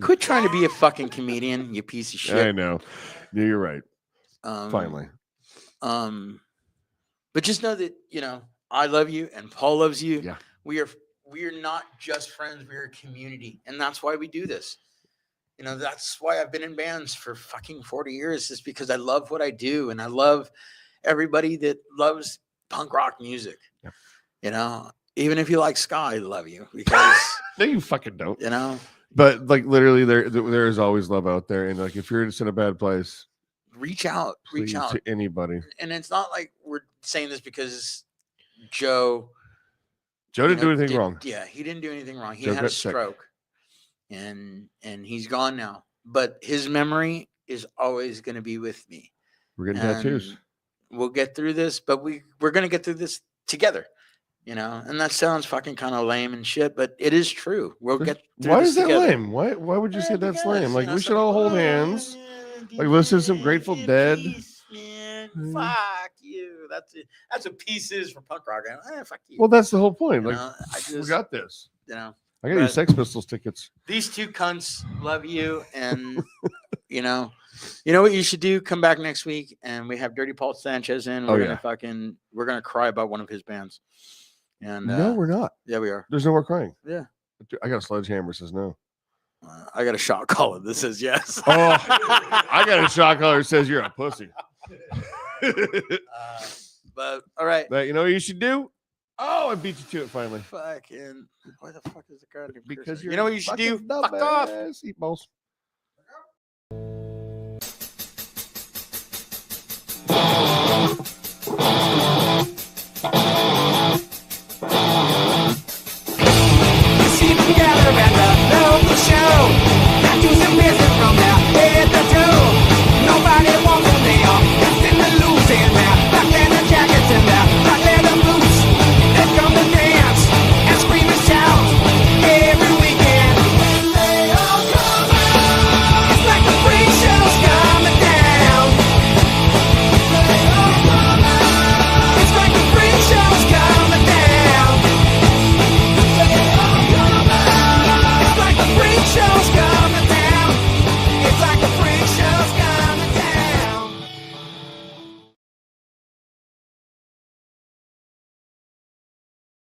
Quit trying to be a fucking comedian, you piece of shit. I know. Yeah, you're right. Finally. But just know that, I love you and Paul loves you. Yeah. We are we're not just friends, we're a community. And that's why we do this. You know, that's why I've been in bands for fucking 40 years, is because I love what I do. And I love everybody that loves punk rock music. Yeah. You know, even if you like ska, I love you because, No, you fucking don't. you know, But like literally, there is always love out there, and like if you're just in a bad place, reach out please to anybody. And it's not like we're saying this because Joe Didn't do anything wrong. Yeah, he didn't do anything wrong. He Joe had a got sick. stroke, and he's gone now. But his memory is always going to be with me. We're getting tattoos. We'll get through this, but we're going to get through this together. You know, and that sounds fucking kind of lame and shit, but it is true. We'll get through Why this is that together. lame? Why would you say that's lame? Like, You know, we some should all people, hold hands. yeah, Like, listen to some Grateful Dead. Peace, man. Mhm. Fuck you. That's it. That's what peace is for punk rock. Fuck you. Well, that's the whole point. You Like, know, I we just, got this. you know, I got you but- Sex Pistols tickets. these two cunts love you, and you know what you should do. Come back next week, and we have Dirty Paul Sanchez in. We're gonna cry about one of his bands. And No, we're not. yeah, we are. There's no more crying. Yeah. I got a sledgehammer says no. I got a shot collar that says yes. Oh, I got a shot collar that says you're a pussy. But all right. But you know what you should do? Oh, I beat you to it finally. Fucking. Why the fuck is the goddamn Because cursor? you're You know what you should do? Fuck off. Eat balls.